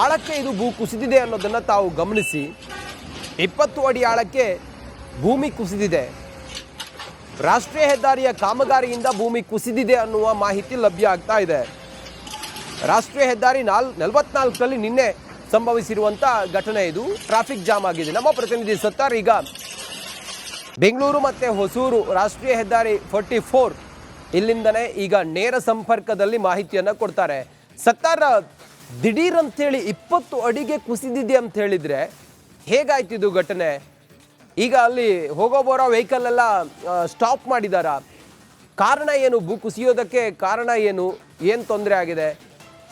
ಆಳಕ್ಕೆ ಇದು ಭೂ ಕುಸಿದಿದೆ ಅನ್ನೋದನ್ನು ತಾವು ಗಮನಿಸಿ. 20 ಅಡಿ ಆಳಕ್ಕೆ ಭೂಮಿ ಕುಸಿದಿದೆ. ರಾಷ್ಟ್ರೀಯ ಹೆದ್ದಾರಿಯ ಕಾಮಗಾರಿಯಿಂದ ಭೂಮಿ ಕುಸಿದಿದೆ ಅನ್ನುವ ಮಾಹಿತಿ ಲಭ್ಯ ಆಗ್ತಾ ಇದೆ. ರಾಷ್ಟ್ರೀಯ ಹೆದ್ದಾರಿ 44ರಲ್ಲಿ ನಿನ್ನೆ ಸಂಭವಿಸಿರುವಂಥ ಘಟನೆ ಇದು. ಟ್ರಾಫಿಕ್ ಜಾಮ್ ಆಗಿದೆ. ನಮ್ಮ ಪ್ರತಿನಿಧಿ ಸತ್ತಾರ್ ಈಗ ಬೆಂಗಳೂರು ಮತ್ತು ಹೊಸೂರು ರಾಷ್ಟ್ರೀಯ ಹೆದ್ದಾರಿ 44 ಇಲ್ಲಿಂದನೇ ಈಗ ನೇರ ಸಂಪರ್ಕದಲ್ಲಿ ಮಾಹಿತಿಯನ್ನು ಕೊಡ್ತಾರೆ. ಸತ್ತಾರ್, ದಿಢೀರ್ ಅಂತೇಳಿ 20 ಅಡಿಗೆ ಕುಸಿದಿದೆ ಅಂತ ಹೇಳಿದರೆ ಹೇಗಾಯ್ತಿದು ಘಟನೆ? ಈಗ ಅಲ್ಲಿ ಹೋಗೋ ಬರೋ ವೆಹಿಕಲ್ ಎಲ್ಲ ಸ್ಟಾಪ್ ಮಾಡಿದಾರಾ? ಕಾರಣ ಏನು? ಭೂ ಕುಸಿಯೋದಕ್ಕೆ ಕಾರಣ ಏನು ತೊಂದರೆ ಆಗಿದೆ?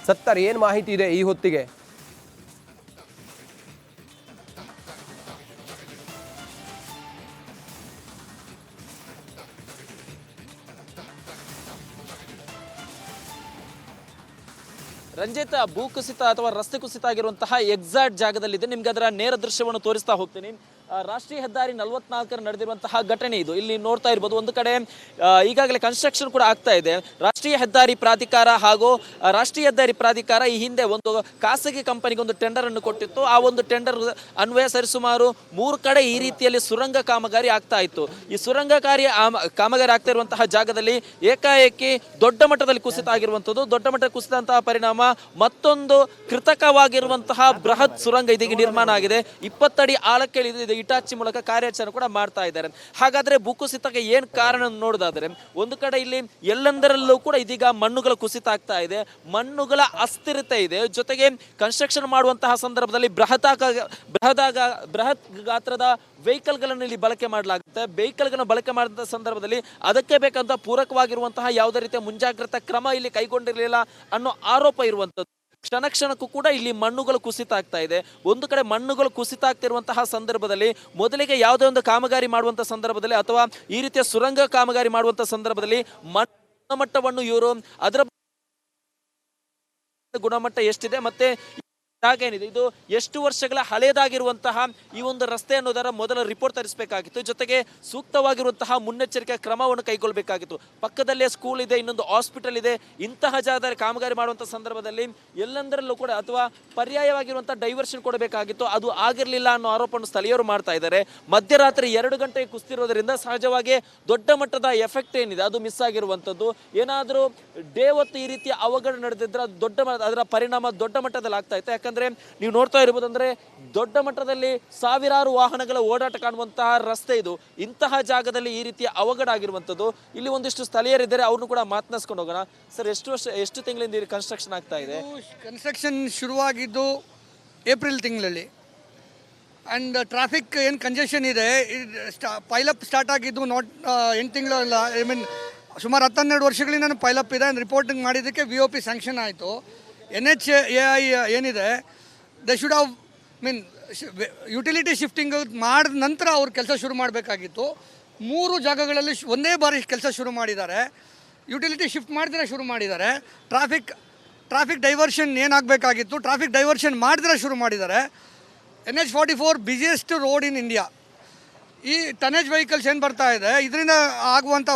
ಸತ್ತಾರ್, ಏನು ಮಾಹಿತಿ ಇದೆ ಈ ಹೊತ್ತಿಗೆ? ರಂಜಿತ್, ಭೂಕುಸಿತ ಅಥವಾ ರಸ್ತೆ ಕುಸಿತ ಆಗಿರುವಂತಹ ಎಕ್ಸಾಕ್ಟ್ ಜಾಗದಲ್ಲಿದೆ. ನಿಮ್ಗೆ ಅದರ ನೇರ ದೃಶ್ಯವನ್ನು ತೋರಿಸ್ತಾ ಹೋಗ್ತೀನಿ. ರಾಷ್ಟ್ರೀಯ ಹೆದ್ದಾರಿ 44 ನಡೆದಿರುವಂತಹ ಘಟನೆ ಇದು. ಇಲ್ಲಿ ನೋಡ್ತಾ ಇರ್ಬೋದು, ಒಂದು ಕಡೆ ಈಗಾಗಲೇ ಕನ್ಸ್ಟ್ರಕ್ಷನ್ ಕೂಡ ಆಗ್ತಾ ಇದೆ. ರಾಷ್ಟ್ರೀಯ ಹೆದ್ದಾರಿ ಪ್ರಾಧಿಕಾರ ಹಾಗೂ ರಾಷ್ಟ್ರೀಯ ಹೆದ್ದಾರಿ ಪ್ರಾಧಿಕಾರ ಈ ಹಿಂದೆ ಒಂದು ಖಾಸಗಿ ಕಂಪನಿಗೆ ಒಂದು ಟೆಂಡರ್ ಅನ್ನು ಕೊಟ್ಟಿತ್ತು. ಆ ಒಂದು ಟೆಂಡರ್ ಅನ್ವಯ ಸರಿಸುಮಾರು 3 ಕಡೆ ಈ ರೀತಿಯಲ್ಲಿ ಸುರಂಗ ಕಾಮಗಾರಿ ಆಗ್ತಾ ಇತ್ತು. ಈ ಸುರಂಗ ಕಾಮಗಾರಿ ಆಗ್ತಾ ಇರುವಂತಹ ಜಾಗದಲ್ಲಿ ಏಕಾಏಕಿ ದೊಡ್ಡ ಮಟ್ಟದಲ್ಲಿ ಕುಸಿತ ಆಗಿರುವಂಥದ್ದು. ದೊಡ್ಡ ಮಟ್ಟದ ಕುಸಿದಂತಹ ಪರಿಣಾಮ ಮತ್ತೊಂದು ಕೃತಕವಾಗಿರುವಂತಹ ಬೃಹತ್ ಸುರಂಗ ಇದೀಗ ನಿರ್ಮಾಣ ಆಗಿದೆ. 20 ಅಡಿ ಆಳಕ್ಕೆ ಇಳಿದಿದೆ. ಇಟಾಚಿ ಮೂಲಕ ಕಾರ್ಯಾಚರಣೆ ಕೂಡ ಮಾಡ್ತಾ ಇದ್ದಾರೆ. ಹಾಗಾದ್ರೆ ಭೂಕುಸಿತಕ್ಕೆ ಏನ್ ಕಾರಣ ನೋಡೋದಾದ್ರೆ, ಒಂದು ಕಡೆ ಇಲ್ಲಿ ಎಲ್ಲೆಂದರಲ್ಲೂ ಕೂಡ ಇದೀಗ ಮಣ್ಣುಗಳ ಕುಸಿತ ಆಗ್ತಾ ಇದೆ. ಮಣ್ಣುಗಳ ಅಸ್ಥಿರತೆ ಇದೆ. ಜೊತೆಗೆ ಕನ್ಸ್ಟ್ರಕ್ಷನ್ ಮಾಡುವಂತಹ ಸಂದರ್ಭದಲ್ಲಿ ಬೃಹತ್ ಗಾತ್ರದ ವೆಹಿಕಲ್ಗಳನ್ನು ಇಲ್ಲಿ ಬಳಕೆ ಮಾಡಲಾಗುತ್ತೆ. ವೆಹಿಕಲ್ಗಳನ್ನು ಬಳಕೆ ಮಾಡಿದಂಥ ಸಂದರ್ಭದಲ್ಲಿ ಅದಕ್ಕೆ ಬೇಕಂತ ಪೂರಕವಾಗಿರುವಂತಹ ಯಾವುದೇ ರೀತಿಯ ಮುಂಜಾಗ್ರತಾ ಕ್ರಮ ಇಲ್ಲಿ ಕೈಗೊಂಡಿರಲಿಲ್ಲ ಅನ್ನೋ ಆರೋಪ ಇರುವಂಥದ್ದು. ಕ್ಷಣಕ್ಕೂ ಕೂಡ ಇಲ್ಲಿ ಮಣ್ಣುಗಳು ಕುಸಿತ ಆಗ್ತಾ ಇದೆ. ಒಂದು ಕಡೆ ಮಣ್ಣುಗಳು ಕುಸಿತ ಆಗ್ತಿರುವಂತಹ ಸಂದರ್ಭದಲ್ಲಿ ಮೊದಲಿಗೆ ಯಾವುದೇ ಒಂದು ಕಾಮಗಾರಿ ಮಾಡುವಂಥ ಸಂದರ್ಭದಲ್ಲಿ ಅಥವಾ ಈ ರೀತಿಯ ಸುರಂಗ ಕಾಮಗಾರಿ ಮಾಡುವಂಥ ಸಂದರ್ಭದಲ್ಲಿ ಗುಣಮಟ್ಟವನ್ನು ಇವರು ಅದರ ಗುಣಮಟ್ಟ ಎಷ್ಟಿದೆ ಮತ್ತೆ ಜಾಗ ಏನಿದೆ, ಇದು ಎಷ್ಟು ವರ್ಷಗಳ ಹಳೆಯದಾಗಿರುವಂತಹ ಈ ಒಂದು ರಸ್ತೆ ಅನ್ನೋದರ ಮೊದಲ ರಿಪೋರ್ಟ್ ತರಿಸಬೇಕಾಗಿತ್ತು. ಜೊತೆಗೆ ಸೂಕ್ತವಾಗಿರುವಂತಹ ಮುನ್ನೆಚ್ಚರಿಕೆ ಕ್ರಮವನ್ನು ಕೈಗೊಳ್ಳಬೇಕಾಗಿತ್ತು. ಪಕ್ಕದಲ್ಲೇ ಸ್ಕೂಲ್ ಇದೆ, ಇನ್ನೊಂದು ಹಾಸ್ಪಿಟಲ್ ಇದೆ. ಇಂತಹ ಜಾಗದಲ್ಲಿ ಕಾಮಗಾರಿ ಮಾಡುವಂಥ ಸಂದರ್ಭದಲ್ಲಿ ಎಲ್ಲೆಂದರಲ್ಲೂ ಕೂಡ ಅಥವಾ ಪರ್ಯಾಯವಾಗಿರುವಂತಹ ಡೈವರ್ಷನ್ ಕೊಡಬೇಕಾಗಿತ್ತು. ಅದು ಆಗಿರಲಿಲ್ಲ ಅನ್ನೋ ಆರೋಪವನ್ನು ಸ್ಥಳೀಯರು ಮಾಡ್ತಾ ಇದ್ದಾರೆ. ಮಧ್ಯರಾತ್ರಿ 2 ಗಂಟೆಗೆ ಕುಸಿತಿರೋದ್ರಿಂದ ಸಹಜವಾಗಿ ದೊಡ್ಡ ಮಟ್ಟದ ಎಫೆಕ್ಟ್ ಏನಿದೆ ಅದು ಮಿಸ್ ಆಗಿರುವಂಥದ್ದು. ಏನಾದರೂ ಡೇ ಹೊತ್ತು ಈ ರೀತಿಯ ಅವಘಡ ನಡೆದಿದ್ರೆ ಅದರ ಪರಿಣಾಮ ದೊಡ್ಡ ಮಟ್ಟದಲ್ಲಿ ಆಗ್ತಾ ಇತ್ತು. ಯಾಕಂದ್ರೆ ನೀವು ನೋಡ್ತಾ ಇರಬಹುದಂದ್ರೆ ದೊಡ್ಡ ಮಟ್ಟದಲ್ಲಿ ಸಾವಿರಾರು ವಾಹನಗಳ ಓಡಾಟ ಕಾಣುವಂತಹ ರಸ್ತೆ ಇದು. ಇಂತಹ ಜಾಗದಲ್ಲಿ ಈ ರೀತಿಯ ಅವಘಡ ಆಗಿರುವಂಥದ್ದು. ಇಲ್ಲಿ ಒಂದಿಷ್ಟು ಸ್ಥಳೀಯರಿದ್ದಾರೆ, ಅವ್ರನ್ನು ಕೂಡ ಮಾತನಾಡಿಸ್ಕೊಂಡು ಹೋಗೋಣ. ಸರ್, ಎಷ್ಟು ತಿಂಗಳಿಂದ ಕನ್ಸ್ಟ್ರಕ್ಷನ್ ಆಗ್ತಾ ಇದೆ? ಕನ್ಸ್ಟ್ರಕ್ಷನ್ ಶುರುವಾಗಿದ್ದು ಏಪ್ರಿಲ್ ತಿಂಗಳಲ್ಲಿ. ಆ್ಯಂಡ್ ಟ್ರಾಫಿಕ್ ಏನು ಕಂಜೆಷನ್ ಇದೆ, ಪೈಲಪ್ ಸ್ಟಾರ್ಟ್ ಆಗಿದ್ದು 8 ತಿಂಗಳಲ್ಲ, ಐ ಮೀನ್ ಸುಮಾರು 10-12 ವರ್ಷಗಳಿಂದ ಪೈಲಪ್ ಇದೆ. ರಿಪೋರ್ಟಿಂಗ್ ಮಾಡಿದ್ದಕ್ಕೆ VOP ಸ್ಯಾಂಕ್ಷನ್ ಆಯಿತು. NHAI ಏನಿದೆ, they should have utility shifting ಮಾಡಿದ ನಂತರ ಅವ್ರು ಕೆಲಸ ಶುರು ಮಾಡಬೇಕಾಗಿತ್ತು. 3 ಜಾಗಗಳಲ್ಲಿ ಒಂದೇ ಬಾರಿ ಕೆಲಸ ಶುರು ಮಾಡಿದ್ದಾರೆ. ಯುಟಿಲಿಟಿ ಶಿಫ್ಟ್ ಮಾಡಿದ್ರೆ ಶುರು ಮಾಡಿದ್ದಾರೆ. ಟ್ರಾಫಿಕ್ ಡೈವರ್ಷನ್ ಏನಾಗಬೇಕಾಗಿತ್ತು, ಟ್ರಾಫಿಕ್ ಡೈವರ್ಷನ್ ಮಾಡಿದ್ರೆ ಶುರು ಮಾಡಿದ್ದಾರೆ. NH44 busiest road in India. ಈ ಟನೇಜ್ ವೆಹಿಕಲ್ಸ್ ಏನು ಬರ್ತಾ ಇದೆ, ಇದರಿಂದ ಆಗುವಂಥ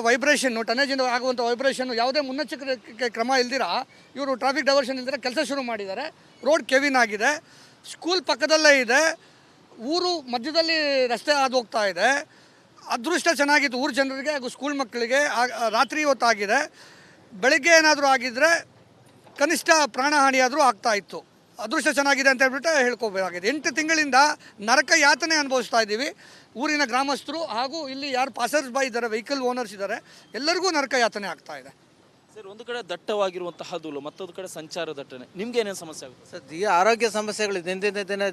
ಟನೇಜಿಂದ ಆಗುವಂಥ ವೈಬ್ರೇಷನ್ನು ಯಾವುದೇ ಮುನ್ನೆಚ್ಚರಿಕೆ ಕ್ರಮ ಇಲ್ದಿರ ಇವರು ಟ್ರಾಫಿಕ್ ಡೈವರ್ಷನ್ ಇಲ್ದಿರ ಕೆಲಸ ಶುರು ಮಾಡಿದ್ದಾರೆ. ರೋಡ್ ಕೆವಿನ್ ಆಗಿದೆ. ಸ್ಕೂಲ್ ಪಕ್ಕದಲ್ಲೇ ಇದೆ. ಊರು ಮಧ್ಯದಲ್ಲಿ ರಸ್ತೆ ಹಾದು ಹೋಗ್ತಾ ಇದೆ. ಅದೃಷ್ಟ ಚೆನ್ನಾಗಿತ್ತು ಊರು ಜನರಿಗೆ ಹಾಗೂ ಸ್ಕೂಲ್ ಮಕ್ಕಳಿಗೆ. ರಾತ್ರಿ ಹೊತ್ತಾಗಿದೆ. ಬೆಳಗ್ಗೆ ಏನಾದರೂ ಆಗಿದ್ದರೆ ಕನಿಷ್ಠ ಪ್ರಾಣಹಾನಿಯಾದರೂ ಆಗ್ತಾ ಇತ್ತು. ಅದೃಷ್ಟ ಚೆನ್ನಾಗಿದೆ ಅಂತ ಹೇಳ್ಬಿಟ್ಟು ಹೇಳ್ಕೋಬೇಕಾಗಿದೆ. 8 ತಿಂಗಳಿಂದ ನರಕ ಯಾತನೆ ಅನುಭವಿಸ್ತಾ ಇದ್ದೀವಿ. ಊರಿನ ಗ್ರಾಮಸ್ಥರು ಹಾಗೂ ಇಲ್ಲಿ ಯಾರು ಪಾಸರ್ಸ್ ಬೈ ಇದ್ದಾರೆ, ವೆಹಿಕಲ್ ಓನರ್ಸ್ ಇದ್ದಾರೆ, ಎಲ್ಲರಿಗೂ ನರಕ ಯಾತನೆ ಆಗ್ತಾ ಇದೆ. ಸರ್, ಒಂದು ಕಡೆ ದಟ್ಟವಾಗಿರುವಂತಹ ಧೂಳು, ಮತ್ತೊಂದು ಕಡೆ ಸಂಚಾರ ದಟ್ಟಣೆ, ನಿಮ್ಗೆ ಏನೇನು ಸಮಸ್ಯೆ ಆಗುತ್ತೆ? ಸರ್, ಈ ಆರೋಗ್ಯ ಸಮಸ್ಯೆಗಳು ದಿನ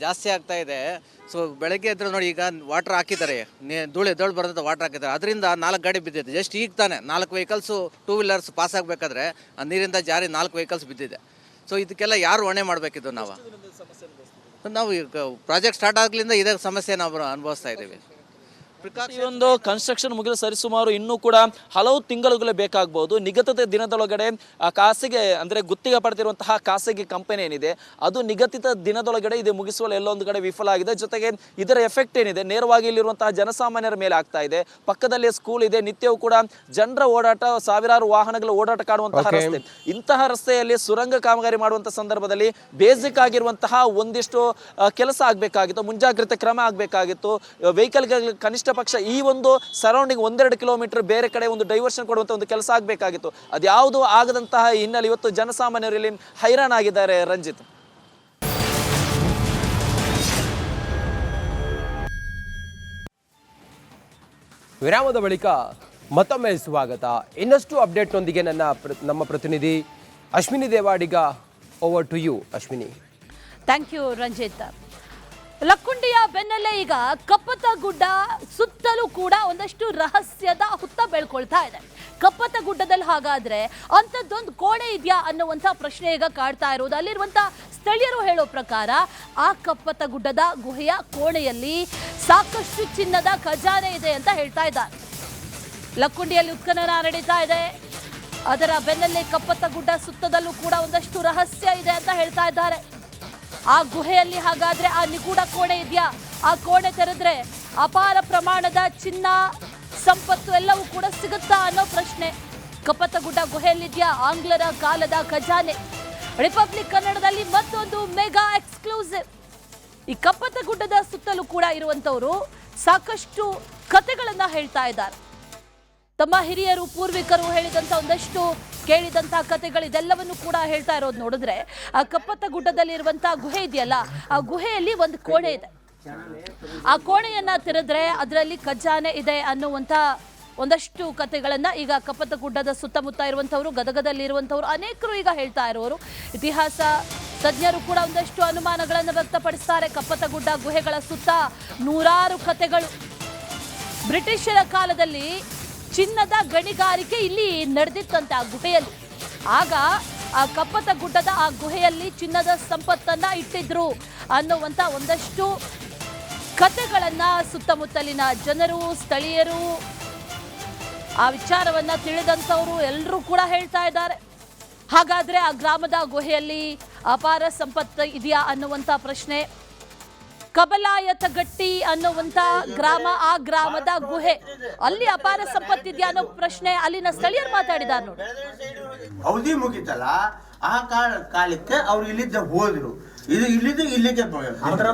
ಜಾಸ್ತಿ ಆಗ್ತಾ ಇದೆ. ಸೊ ಬೆಳಗ್ಗೆ ಎದ್ರೆ ನೋಡಿ, ಈಗ ವಾಟರ್ ಹಾಕಿದ್ದಾರೆ, ಧೂಳು ಎದ್ದೊಳು ಬರೋದು ವಾಟರ್ ಹಾಕಿದ್ದಾರೆ, ಅದರಿಂದ 4 ಗಾಡಿ ಬಿದ್ದಿದೆ. ಜಸ್ಟ್ ಈಗ ತಾನೆ 4 ವೆಹಿಕಲ್ಸು 2 ವೀಲರ್ಸ್ ಪಾಸ್ ಆಗಬೇಕಾದ್ರೆ ಆ ನೀರಿಂದ ಜಾರಿ 4 ವೆಹಿಕಲ್ಸ್ ಬಿದ್ದಿದೆ. ಸೊ ಇದಕ್ಕೆಲ್ಲ ಯಾರು ಹೊಣೆ ಮಾಡಬೇಕಿದ್ದು? ನಾವು ಈಗ ಪ್ರಾಜೆಕ್ಟ್ ಸ್ಟಾರ್ಟ್ ಆಗಲಿಂದ ಇದೇ ಸಮಸ್ಯೆ ನಾವು ಅನುಭವಿಸ್ತಾ ಇದ್ದೀವಿ. ಈ ಒಂದು ಕನ್ಸ್ಟ್ರಕ್ಷನ್ ಮುಗಿದ ಸರಿಸುಮಾರು ಇನ್ನೂ ಕೂಡ ಹಲವು ತಿಂಗಳುಗಳೇ ಬೇಕಾಗಬಹುದು. ನಿಗದಿತ ದಿನದೊಳಗಡೆ ಆ ಖಾಸಗಿ ಅಂದರೆ ಗುತ್ತಿಗೆ ಪಡೆದಿರುವಂತಹ ಖಾಸಗಿ ಕಂಪನಿ ಏನಿದೆ ಅದು ನಿಗದಿತ ದಿನದೊಳಗಡೆ ಇದು ಮುಗಿಸುವಲ್ಲಿ ಎಲ್ಲೊಂದು ಕಡೆ ವಿಫಲ ಆಗಿದೆ. ಜೊತೆಗೆ ಇದರ ಎಫೆಕ್ಟ್ ಏನಿದೆ ನೇರವಾಗಿ ಇಲ್ಲಿರುವಂತಹ ಜನಸಾಮಾನ್ಯರ ಮೇಲೆ ಆಗ್ತಾ ಇದೆ. ಪಕ್ಕದಲ್ಲಿ ಸ್ಕೂಲ್ ಇದೆ, ನಿತ್ಯವೂ ಕೂಡ ಜನರ ಓಡಾಟ, ಸಾವಿರಾರು ವಾಹನಗಳ ಓಡಾಟ ಕಾಡುವಂತಹ ರಸ್ತೆ. ಇಂತಹ ರಸ್ತೆಯಲ್ಲಿ ಸುರಂಗ ಕಾಮಗಾರಿ ಮಾಡುವಂತಹ ಸಂದರ್ಭದಲ್ಲಿ ಬೇಸಿಕ್ ಆಗಿರುವಂತಹ ಒಂದಿಷ್ಟು ಕೆಲಸ ಆಗಬೇಕಾಗಿತ್ತು, ಮುಂಜಾಗ್ರತೆ ಕ್ರಮ ಆಗಬೇಕಾಗಿತ್ತು. ವೆಹಿಕಲ್ಗಳಿಗೆ ಕನಿಷ್ಠ ಪಕ್ಷ ಈ ಒಂದು ಸರೌಂಡಿಂಗ್ 1-2 ಕಿಲೋಮೀಟರ್ ಬೇರೆ ಕಡೆ ಒಂದು ಡೈವರ್ಷನ್ ಕೊಡುವಂತ ಒಂದು ಕೆಲಸ ಆಗಬೇಕಾಗಿತ್ತು. ಅದ್ಯಾವುದು ಆಗದಂತಹ ಹಿನ್ನೆಲೆ ಇವತ್ತು ಜನಸಾಮಾನ್ಯರಲ್ಲಿ ಹೈರಾಣಾಗಿದ್ದಾರೆ. ರಂಜಿತ್, ವಿರಾಮದ ಬಳಿಕ ಮತ್ತೊಮ್ಮೆ ಸ್ವಾಗತ. ಇನ್ನಷ್ಟು ಅಪ್ಡೇಟ್ನೊಂದಿಗೆ ನಮ್ಮ ಪ್ರತಿನಿಧಿ Ashwini Devadiga, over to you Ashwini. Thank you Ranjith. ಲಕ್ಕುಂಡಿಯ ಬೆನ್ನಲ್ಲೇ ಈಗ ಕಪ್ಪತ್ತಗುಡ್ಡ ಸುತ್ತಲೂ ಕೂಡ ಒಂದಷ್ಟು ರಹಸ್ಯದ ಹುತ್ತ ಬೆಳ್ಕೊಳ್ತಾ ಇದೆ. ಕಪ್ಪತ್ತಗುಡ್ಡದಲ್ಲಿ ಹಾಗಾದ್ರೆ ಅಂಥದ್ದೊಂದು ಕೋಣೆ ಇದೆಯಾ ಅನ್ನುವಂಥ ಪ್ರಶ್ನೆ ಈಗ ಕಾಡ್ತಾ ಇರೋದು. ಅಲ್ಲಿರುವಂಥ ಸ್ಥಳೀಯರು ಹೇಳೋ ಪ್ರಕಾರ ಆ ಕಪ್ಪತ್ತಗುಡ್ಡದ ಗುಹೆಯ ಕೋಣೆಯಲ್ಲಿ ಸಾಕಷ್ಟು ಚಿನ್ನದ ಖಜಾನೆ ಇದೆ ಅಂತ ಹೇಳ್ತಾ ಇದ್ದಾರೆ. ಲಕ್ಕುಂಡಿಯಲ್ಲಿ ಉತ್ಖನನ ನಡೀತಾ ಇದೆ, ಅದರ ಬೆನ್ನಲ್ಲೇ ಕಪ್ಪತ್ತಗುಡ್ಡ ಸುತ್ತದಲ್ಲೂ ಕೂಡ ಒಂದಷ್ಟು ರಹಸ್ಯ ಇದೆ ಅಂತ ಹೇಳ್ತಾ ಇದ್ದಾರೆ. ಆ ಗುಹೆಯಲ್ಲಿ ಹಾಗಾದ್ರೆ ಆ ನಿಗೂಢ ಕೋಣೆ ಇದೆಯಾ? ಆ ಕೋಣೆ ತೆರೆದ್ರೆ ಅಪಾರ ಪ್ರಮಾಣದ ಚಿನ್ನ, ಸಂಪತ್ತು ಎಲ್ಲವೂ ಕೂಡ ಸಿಗುತ್ತಾ ಅನ್ನೋ ಪ್ರಶ್ನೆ. ಕಪ್ಪತ್ತಗುಡ್ಡ ಗುಹೆಯಲ್ಲಿದೆಯಾ ಆಂಗ್ಲರ ಕಾಲದ ಖಜಾನೆ? ರಿಪಬ್ಲಿಕ್ ಕನ್ನಡದಲ್ಲಿ ಮತ್ತೊಂದು ಮೆಗಾ ಎಕ್ಸ್ಕ್ಲೂಸಿವ್. ಈ ಕಪ್ಪತ್ತಗುಡ್ಡದ ಸುತ್ತಲೂ ಕೂಡ ಇರುವಂತವರು ಸಾಕಷ್ಟು ಕಥೆಗಳನ್ನ ಹೇಳ್ತಾ ಇದ್ದಾರೆ. ತಮ್ಮ ಹಿರಿಯರು, ಪೂರ್ವಿಕರು ಹೇಳಿದಂತ ಒಂದಷ್ಟು ಕೇಳಿದಂತಹ ಕಥೆಗಳು ಇದೆಲ್ಲವನ್ನು ಕೂಡ ಹೇಳ್ತಾ ಇರೋದು ನೋಡಿದ್ರೆ, ಆ ಕಪ್ಪತ್ತಗುಡ್ಡದಲ್ಲಿ ಇರುವಂತಹ ಗುಹೆ ಇದೆಯಲ್ಲ, ಆ ಗುಹೆಯಲ್ಲಿ ಒಂದು ಕೋಣೆ ಇದೆ. ಆ ಕೋಣೆಯನ್ನ ತೆರೆದ್ರೆ ಅದರಲ್ಲಿ ಖಜಾನೆ ಇದೆ ಅನ್ನುವಂತ ಒಂದಷ್ಟು ಕಥೆಗಳನ್ನ ಈಗ ಕಪ್ಪತ್ತಗುಡ್ಡದ ಸುತ್ತಮುತ್ತ ಇರುವಂತವರು, ಗದಗದಲ್ಲಿ ಇರುವಂತವರು ಅನೇಕರು ಈಗ ಹೇಳ್ತಾ ಇರೋರು. ಇತಿಹಾಸ ತಜ್ಞರು ಕೂಡ ಒಂದಷ್ಟು ಅನುಮಾನಗಳನ್ನು ವ್ಯಕ್ತಪಡಿಸ್ತಾರೆ. ಕಪ್ಪತ್ತಗುಡ್ಡ ಗುಹೆಗಳ ಸುತ್ತ ನೂರಾರು ಕಥೆಗಳು. ಬ್ರಿಟಿಷರ ಕಾಲದಲ್ಲಿ ಚಿನ್ನದ ಗಣಿಗಾರಿಕೆ ಇಲ್ಲಿ ನಡೆದಿತ್ತಂತೆ ಆ ಗುಹೆಯಲ್ಲಿ. ಆಗ ಆ ಕಪ್ಪತ್ತಗುಡ್ಡದ ಆ ಗುಹೆಯಲ್ಲಿ ಚಿನ್ನದ ಸಂಪತ್ತನ್ನ ಇಟ್ಟಿದ್ರು ಅನ್ನುವಂಥ ಒಂದಷ್ಟು ಕಥೆಗಳನ್ನ ಸುತ್ತಮುತ್ತಲಿನ ಜನರು, ಸ್ಥಳೀಯರು, ಆ ವಿಚಾರವನ್ನ ತಿಳಿದಂಥವರು ಎಲ್ಲರೂ ಕೂಡ ಹೇಳ್ತಾ ಇದ್ದಾರೆ. ಹಾಗಾದ್ರೆ ಆ ಗ್ರಾಮದ ಗುಹೆಯಲ್ಲಿ ಅಪಾರ ಸಂಪತ್ತು ಇದೆಯಾ ಅನ್ನುವಂಥ ಪ್ರಶ್ನೆ. ಕಬಲಾಯತಗಟ್ಟಿ ಅನ್ನುವಂತ ಗ್ರಾಮ, ಆ ಗ್ರಾಮದ ಗುಹೆ, ಅಲ್ಲಿ ಅಪಾರ ಸಂಪತ್ತಿದೆಯಾ ಅನ್ನೋ ಪ್ರಶ್ನೆ ಅಲ್ಲಿನ ಸ್ಥಳೀಯರು ಮಾತಾಡಿದಾರೆ ನೋಡಿ. ಅವಧಿ ಮುಗಿತಲ್ಲ, ಆ ಕಾಲಕ್ಕೆ ಅವ್ರು ಇಲ್ಲಿದ್ದ ಹೋದ್ರು, ಇದು ಇಲ್ಲಿದ್ದು ಇಲ್ಲಿಗೆ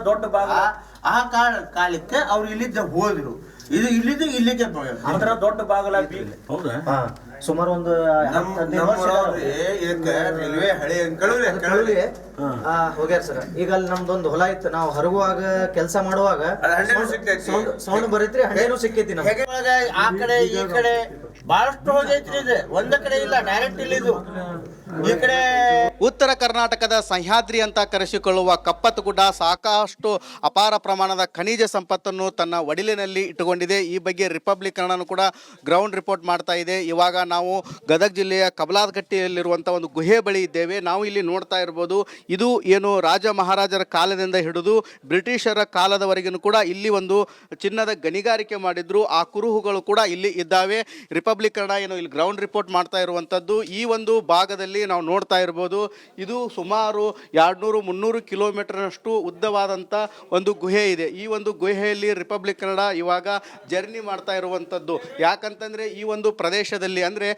ದೊಡ್ಡ ಭಾಗ. ಆ ಕಾಲಕ್ಕೆ ಅವ್ರು ಇಲ್ಲಿದ್ದ ಹೋದ್ರು, ಇದು ಇಲ್ಲಿದ್ದು ಇಲ್ಲಿಗೆ ದೊಡ್ಡ ಬಾಗಲ. ಹೌದಾ? ಸುಮಾರು ಒಂದು ರೈಲ್ವೆ ಹಳೆ ಹೋಗ್ಯಾರ ಸರ್. ಈಗ ಅಲ್ಲಿ ನಮ್ದೊಂದು ಹೊಲ ಇತ್ತು, ನಾವು ಹರಗುವಾಗ ಕೆಲಸ ಮಾಡುವಾಗ ಸೌಂಡ್ ಬರೈತ್ರಿ, ಹಣ್ಣೇನು ಸಿಕ್ಕೈತಿ ನಮ್ಗೆ. ಆ ಕಡೆ ಈ ಕಡೆ ಬಹಳಷ್ಟು ಹೋಗೈತ್ರಿ, ಇದು ಒಂದ ಕಡೆ ಇಲ್ಲ, ಡೈರೆಕ್ಟ್ ಇಲ್ಲಿದು ಈ ಕಡೆ. ಉತ್ತರ ಕರ್ನಾಟಕದ ಸಹ್ಯಾದ್ರಿ ಅಂತ ಕರೆಸಿಕೊಳ್ಳುವ ಕಪ್ಪತ್ತಗುಡ್ಡ ಸಾಕಷ್ಟು ಅಪಾರ ಪ್ರಮಾಣದ ಖನಿಜ ಸಂಪತ್ತನ್ನು ತನ್ನ ಒಡಿಲಿನಲ್ಲಿ ಇಟ್ಟುಕೊಂಡಿದೆ. ಈ ಬಗ್ಗೆ ರಿಪಬ್ಲಿಕ್ ಕನ್ನಡನೂ ಕೂಡ ಗ್ರೌಂಡ್ ರಿಪೋರ್ಟ್ ಮಾಡ್ತಾ ಇದೆ. ಇವಾಗ ನಾವು ಗದಗ ಜಿಲ್ಲೆಯ ಕಬಲಾದಗಟ್ಟಿಯಲ್ಲಿರುವಂಥ ಒಂದು ಗುಹೆ ಬಳಿ ಇದ್ದೇವೆ. ನಾವು ಇಲ್ಲಿ ನೋಡ್ತಾ ಇರ್ಬೋದು, ಇದು ಏನು ರಾಜ ಮಹಾರಾಜರ ಕಾಲದಿಂದ ಹಿಡಿದು ಬ್ರಿಟಿಷರ ಕಾಲದವರೆಗೂ ಕೂಡ ಇಲ್ಲಿ ಒಂದು ಚಿನ್ನದ ಗಣಿಗಾರಿಕೆ ಮಾಡಿದ್ರು. ಆ ಕುರುಹುಗಳು ಕೂಡ ಇಲ್ಲಿ ಇದ್ದಾವೆ. ರಿಪಬ್ಲಿಕ್ ಕನ್ನಡ ಏನು ಇಲ್ಲಿ ಗ್ರೌಂಡ್ ರಿಪೋರ್ಟ್ ಮಾಡ್ತಾ ಇರುವಂಥದ್ದು ಈ ಒಂದು ಭಾಗದಲ್ಲಿ ನಾವು ನೋಡ್ತಾ ಇರ್ಬೋದು. ಇದು ಸುಮಾರು 200-300 ಕಿಲೋಮೀಟರ್ನಷ್ಟು ಉದ್ದವಾದಂಥ ಒಂದು ಗುಹೆ ಇದೆ. ಈ ಒಂದು ಗುಹೆಯಲ್ಲಿ ರಿಪಬ್ಲಿಕ್ ಕನ್ನಡ ಇವಾಗ ಜರ್ನಿ ಮಾಡ್ತಾ ಇರುವಂಥದ್ದು. ಯಾಕಂತಂದರೆ ಈ ಒಂದು ಪ್ರದೇಶದಲ್ಲಿ ಅಂದರೆ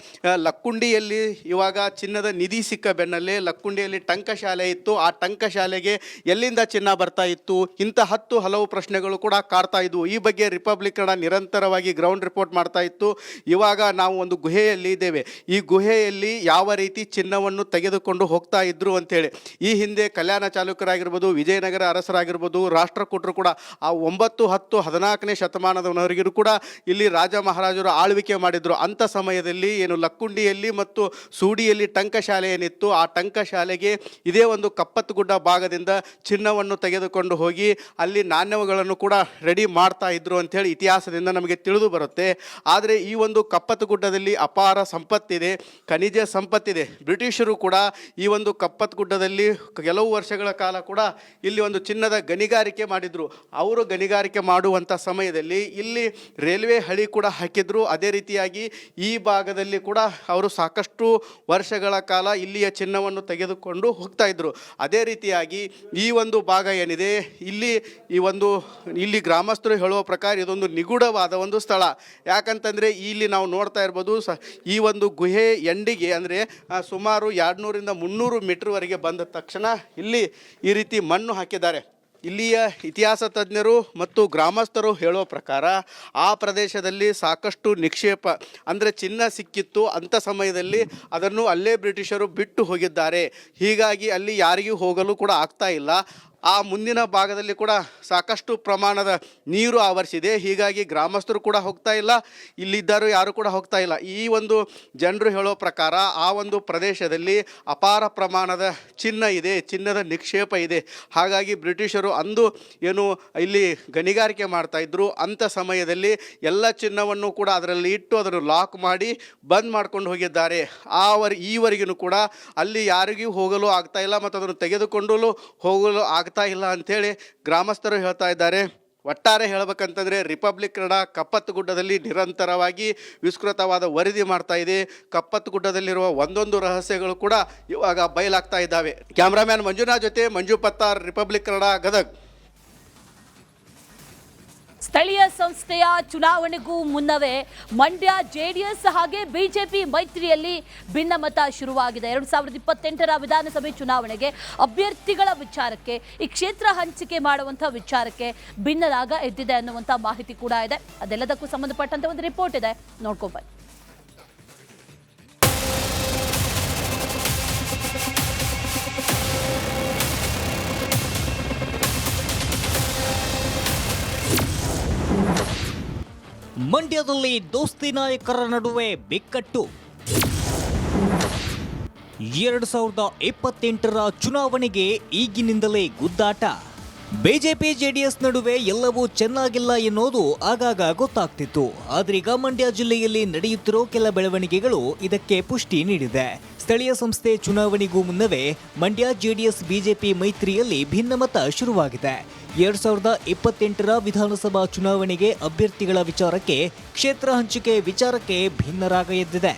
ಲಕ್ಕುಂಡಿಯಲ್ಲಿ ಇವಾಗ ಚಿನ್ನದ ನಿಧಿ ಸಿಕ್ಕ ಬೆನ್ನಲ್ಲೇ ಲಕ್ಕುಂಡಿಯಲ್ಲಿ ಟಂಕಶಾಲೆ ಇತ್ತು. ಆ ಟಂಕಶಾಲೆಗೆ ಎಲ್ಲಿಂದ ಚಿನ್ನ ಬರ್ತಾ ಇತ್ತು, ಇಂಥ ಹಲವು ಪ್ರಶ್ನೆಗಳು ಕೂಡ ಕಾಡ್ತಾ ಇದ್ವು. ಈ ಬಗ್ಗೆ ರಿಪಬ್ಲಿಕ್ ಕನ್ನಡ ನಿರಂತರವಾಗಿ ಗ್ರೌಂಡ್ ರಿಪೋರ್ಟ್ ಮಾಡ್ತಾ ಇತ್ತು. ಇವಾಗ ನಾವು ಒಂದು ಗುಹೆಯಲ್ಲಿ ಇದ್ದೇವೆ. ಈ ಗುಹೆಯಲ್ಲಿ ಯಾವ ರೀತಿ ಚಿನ್ನವನ್ನು ತೆಗೆದುಕೊಂಡು ಹೋಗ್ತಾ ಇದ್ರು ಅಂತೇಳಿ ಈ ಹಿಂದೆ ಕಲ್ಯಾಣ ಚಾಲುಕ್ಯರಾಗಿರ್ಬೋದು, ವಿಜಯನಗರ ಅರಸರಾಗಿರ್ಬೋದು, ರಾಷ್ಟ್ರಕೂಟರು ಕೂಡ ಆ 9, 10, 14ನೇ ಶತಮಾನದವರೆಗೂ ಕೂಡ ಇಲ್ಲಿ ರಾಜ ಮಹಾರಾಜರು ಆಳ್ವಿಕೆ ಮಾಡಿದ್ರು. ಅಂಥ ಸಮಯದಲ್ಲಿ ಭಾಗದಲ್ಲಿ ಏನು ಲಕ್ಕುಂಡಿಯಲ್ಲಿ ಮತ್ತು ಸೂಡಿಯಲ್ಲಿ ಟಂಕಶಾಲೆ ಏನಿತ್ತು, ಆ ಟಂಕಶಾಲೆಗೆ ಇದೇ ಒಂದು ಕಪ್ಪತ್ತಗುಡ್ಡ ಭಾಗದಿಂದ ಚಿನ್ನವನ್ನು ತೆಗೆದುಕೊಂಡು ಹೋಗಿ ಅಲ್ಲಿ ನಾಣ್ಯಗಳನ್ನು ಕೂಡ ರೆಡಿ ಮಾಡ್ತಾ ಇದ್ರು ಅಂಥೇಳಿ ಇತಿಹಾಸದಿಂದ ನಮಗೆ ತಿಳಿದು ಬರುತ್ತೆ. ಆದರೆ ಈ ಒಂದು ಕಪ್ಪತ್ತಗುಡ್ಡದಲ್ಲಿ ಅಪಾರ ಸಂಪತ್ತಿದೆ, ಖನಿಜ ಸಂಪತ್ತಿದೆ. ಬ್ರಿಟಿಷರು ಕೂಡ ಈ ಒಂದು ಕಪ್ಪತ್ತಗುಡ್ಡದಲ್ಲಿ ಕೆಲವು ವರ್ಷಗಳ ಕಾಲ ಕೂಡ ಇಲ್ಲಿ ಒಂದು ಚಿನ್ನದ ಗಣಿಗಾರಿಕೆ ಮಾಡಿದರು. ಅವರು ಗಣಿಗಾರಿಕೆ ಮಾಡುವಂಥ ಸಮಯದಲ್ಲಿ ಇಲ್ಲಿ ರೈಲ್ವೆ ಹಳಿ ಕೂಡ ಹಾಕಿದ್ರು. ಅದೇ ರೀತಿಯಾಗಿ ಈ ಭಾಗದಲ್ಲಿ ಕೂಡ ಅವರು ಸಾಕಷ್ಟು ವರ್ಷಗಳ ಕಾಲ ಇಲ್ಲಿಯ ಚಿನ್ನವನ್ನು ತೆಗೆದುಕೊಂಡು ಹೋಗ್ತಾ ಇದ್ರು. ಅದೇ ರೀತಿಯಾಗಿ ಈ ಒಂದು ಭಾಗ ಏನಿದೆ ಇಲ್ಲಿ ಗ್ರಾಮಸ್ಥರು ಹೇಳುವ ಪ್ರಕಾರ ಇದೊಂದು ನಿಗೂಢವಾದ ಒಂದು ಸ್ಥಳ. ಯಾಕಂತಂದರೆ ಇಲ್ಲಿ ನಾವು ನೋಡ್ತಾ ಇರ್ಬೋದು, ಈ ಒಂದು ಗುಹೆ ಎಂಡಿಗೆ ಅಂದರೆ ಸುಮಾರು 200ರಿಂದ 300 ಮೀಟರ್ವರೆಗೆ ಬಂದ ತಕ್ಷಣ ಇಲ್ಲಿ ಈ ರೀತಿ ಮಣ್ಣು ಹಾಕಿದ್ದಾರೆ. ಇಲ್ಲಿಯ ಇತಿಹಾಸ ತಜ್ಞರು ಮತ್ತು ಗ್ರಾಮಸ್ಥರು ಹೇಳೋ ಪ್ರಕಾರ ಆ ಪ್ರದೇಶದಲ್ಲಿ ಸಾಕಷ್ಟು ನಿಕ್ಷೇಪ ಅಂದರೆ ಚಿನ್ನ ಸಿಕ್ಕಿತ್ತು. ಅಂಥ ಸಮಯದಲ್ಲಿ ಅದನ್ನು ಅಲ್ಲೇ ಬ್ರಿಟಿಷರು ಬಿಟ್ಟು ಹೋಗಿದ್ದಾರೆ. ಹೀಗಾಗಿ ಅಲ್ಲಿ ಯಾರಿಗೂ ಹೋಗಲು ಕೂಡ ಆಗ್ತಾ ಇಲ್ಲ. ಆ ಮುಂದಿನ ಭಾಗದಲ್ಲಿ ಕೂಡ ಸಾಕಷ್ಟು ಪ್ರಮಾಣದ ನೀರು ಆವರಿಸಿದೆ. ಹೀಗಾಗಿ ಗ್ರಾಮಸ್ಥರು ಕೂಡ ಹೋಗ್ತಾ ಇಲ್ಲ, ಇಲ್ಲಿದ್ದರೂ ಯಾರು ಕೂಡ ಹೋಗ್ತಾ ಇಲ್ಲ. ಈ ಒಂದು ಜನರು ಹೇಳೋ ಪ್ರಕಾರ ಆ ಒಂದು ಪ್ರದೇಶದಲ್ಲಿ ಅಪಾರ ಪ್ರಮಾಣದ ಚಿನ್ನ ಇದೆ, ಚಿನ್ನದ ನಿಕ್ಷೇಪ ಇದೆ. ಹಾಗಾಗಿ ಬ್ರಿಟಿಷರು ಅಂದು ಏನು ಇಲ್ಲಿ ಗಣಿಗಾರಿಕೆ ಮಾಡ್ತಾಯಿದ್ರು, ಅಂಥ ಸಮಯದಲ್ಲಿ ಎಲ್ಲ ಚಿನ್ನವನ್ನು ಕೂಡ ಅದರಲ್ಲಿ ಇಟ್ಟು ಅದನ್ನು ಲಾಕ್ ಮಾಡಿ ಬಂದ್ ಮಾಡ್ಕೊಂಡು ಹೋಗಿದ್ದಾರೆ. ಈವರೆಗೂ ಕೂಡ ಅಲ್ಲಿ ಯಾರಿಗೂ ಹೋಗಲು ಆಗ್ತಾ ಇಲ್ಲ ಮತ್ತು ಅದನ್ನು ತೆಗೆದುಕೊಂಡು ಹೋಗಲು ಆಗ್ತಾ ಇಲ್ಲ ಅಂಥೇಳಿ ಗ್ರಾಮಸ್ಥರು ಹೇಳ್ತಾ ಇದ್ದಾರೆ. ಒಟ್ಟಾರೆ ಹೇಳಬೇಕಂತಂದರೆ ರಿಪಬ್ಲಿಕ್ ಕನ್ನಡ ಕಪ್ಪತ್ತಗುಡ್ಡದಲ್ಲಿ ನಿರಂತರವಾಗಿ ವಿಸ್ತೃತವಾದ ವರದಿ ಮಾಡ್ತಾ ಇದೆ. ಕಪ್ಪತ್ತಗುಡ್ಡದಲ್ಲಿರುವ ಒಂದೊಂದು ರಹಸ್ಯಗಳು ಕೂಡ ಇವಾಗ ಬಯಲಾಗ್ತಾ ಇದ್ದಾವೆ. ಕ್ಯಾಮ್ರಾಮ್ಯಾನ್ ಮಂಜುನಾಥ್ ಜೊತೆ ಮಂಜು ಪತ್ತಾರ್, ರಿಪಬ್ಲಿಕ್ ಕನ್ನಡ, ಗದಗ್. ಸ್ಥಳೀಯ ಸಂಸ್ಥೆಯ ಚುನಾವಣೆಗೂ ಮುನ್ನವೇ ಮಂಡ್ಯ ಜೆಡಿಎಸ್ ಹಾಗೆ ಬಿಜೆಪಿ ಮೈತ್ರಿಯಲ್ಲಿ ಭಿನ್ನಮತ ಶುರುವಾಗಿದೆ. 2028ರ ವಿಧಾನಸಭೆ ಚುನಾವಣೆಗೆ ಅಭ್ಯರ್ಥಿಗಳ ವಿಚಾರಕ್ಕೆ, ಈ ಕ್ಷೇತ್ರ ಹಂಚಿಕೆ ಮಾಡುವಂಥ ವಿಚಾರಕ್ಕೆ ಭಿನ್ನರಾಗ ಎದ್ದಿದೆ ಅನ್ನುವಂಥ ಮಾಹಿತಿ ಕೂಡ ಇದೆ. ಅದೆಲ್ಲದಕ್ಕೂ ಸಂಬಂಧಪಟ್ಟಂತೆ ಒಂದು ರಿಪೋರ್ಟ್ ಇದೆ, ನೋಡ್ಕೊಬನ್ನಿ. ಮಂಡ್ಯದಲ್ಲಿ ದೋಸ್ತಿ ನಾಯಕರ ನಡುವೆ ಬಿಕ್ಕಟ್ಟು. 2028ರ ಚುನಾವಣೆಗೆ ಈಗಿನಿಂದಲೇ ಗುದ್ದಾಟ. ಬಿಜೆಪಿ ಜೆಡಿಎಸ್ ನಡುವೆ ಎಲ್ಲವೂ ಚೆನ್ನಾಗಿಲ್ಲ ಎನ್ನುವುದು ಆಗಾಗ ಗೊತ್ತಾಗ್ತಿತ್ತು. ಆದ್ರೀಗ ಮಂಡ್ಯ ಜಿಲ್ಲೆಯಲ್ಲಿ ನಡೆಯುತ್ತಿರೋ ಕೆಲ ಬೆಳವಣಿಗೆಗಳು ಇದಕ್ಕೆ ಪುಷ್ಟಿ ನೀಡಿದೆ. ಸ್ಥಳೀಯ ಸಂಸ್ಥೆ ಚುನಾವಣೆಗೂ ಮುನ್ನವೇ ಮಂಡ್ಯ ಜೆಡಿಎಸ್ ಬಿಜೆಪಿ ಮೈತ್ರಿಯಲ್ಲಿ ಭಿನ್ನಮತ ಶುರುವಾಗಿದೆ. 2028ರ ವಿಧಾನಸಭಾ ಚುನಾವಣೆಗೆ ಅಭ್ಯರ್ಥಿಗಳ ವಿಚಾರಕ್ಕೆ, ಕ್ಷೇತ್ರ ಹಂಚಿಕೆ ವಿಚಾರಕ್ಕೆ ಭಿನ್ನರಾಗ ಎದ್ದಿದೆ.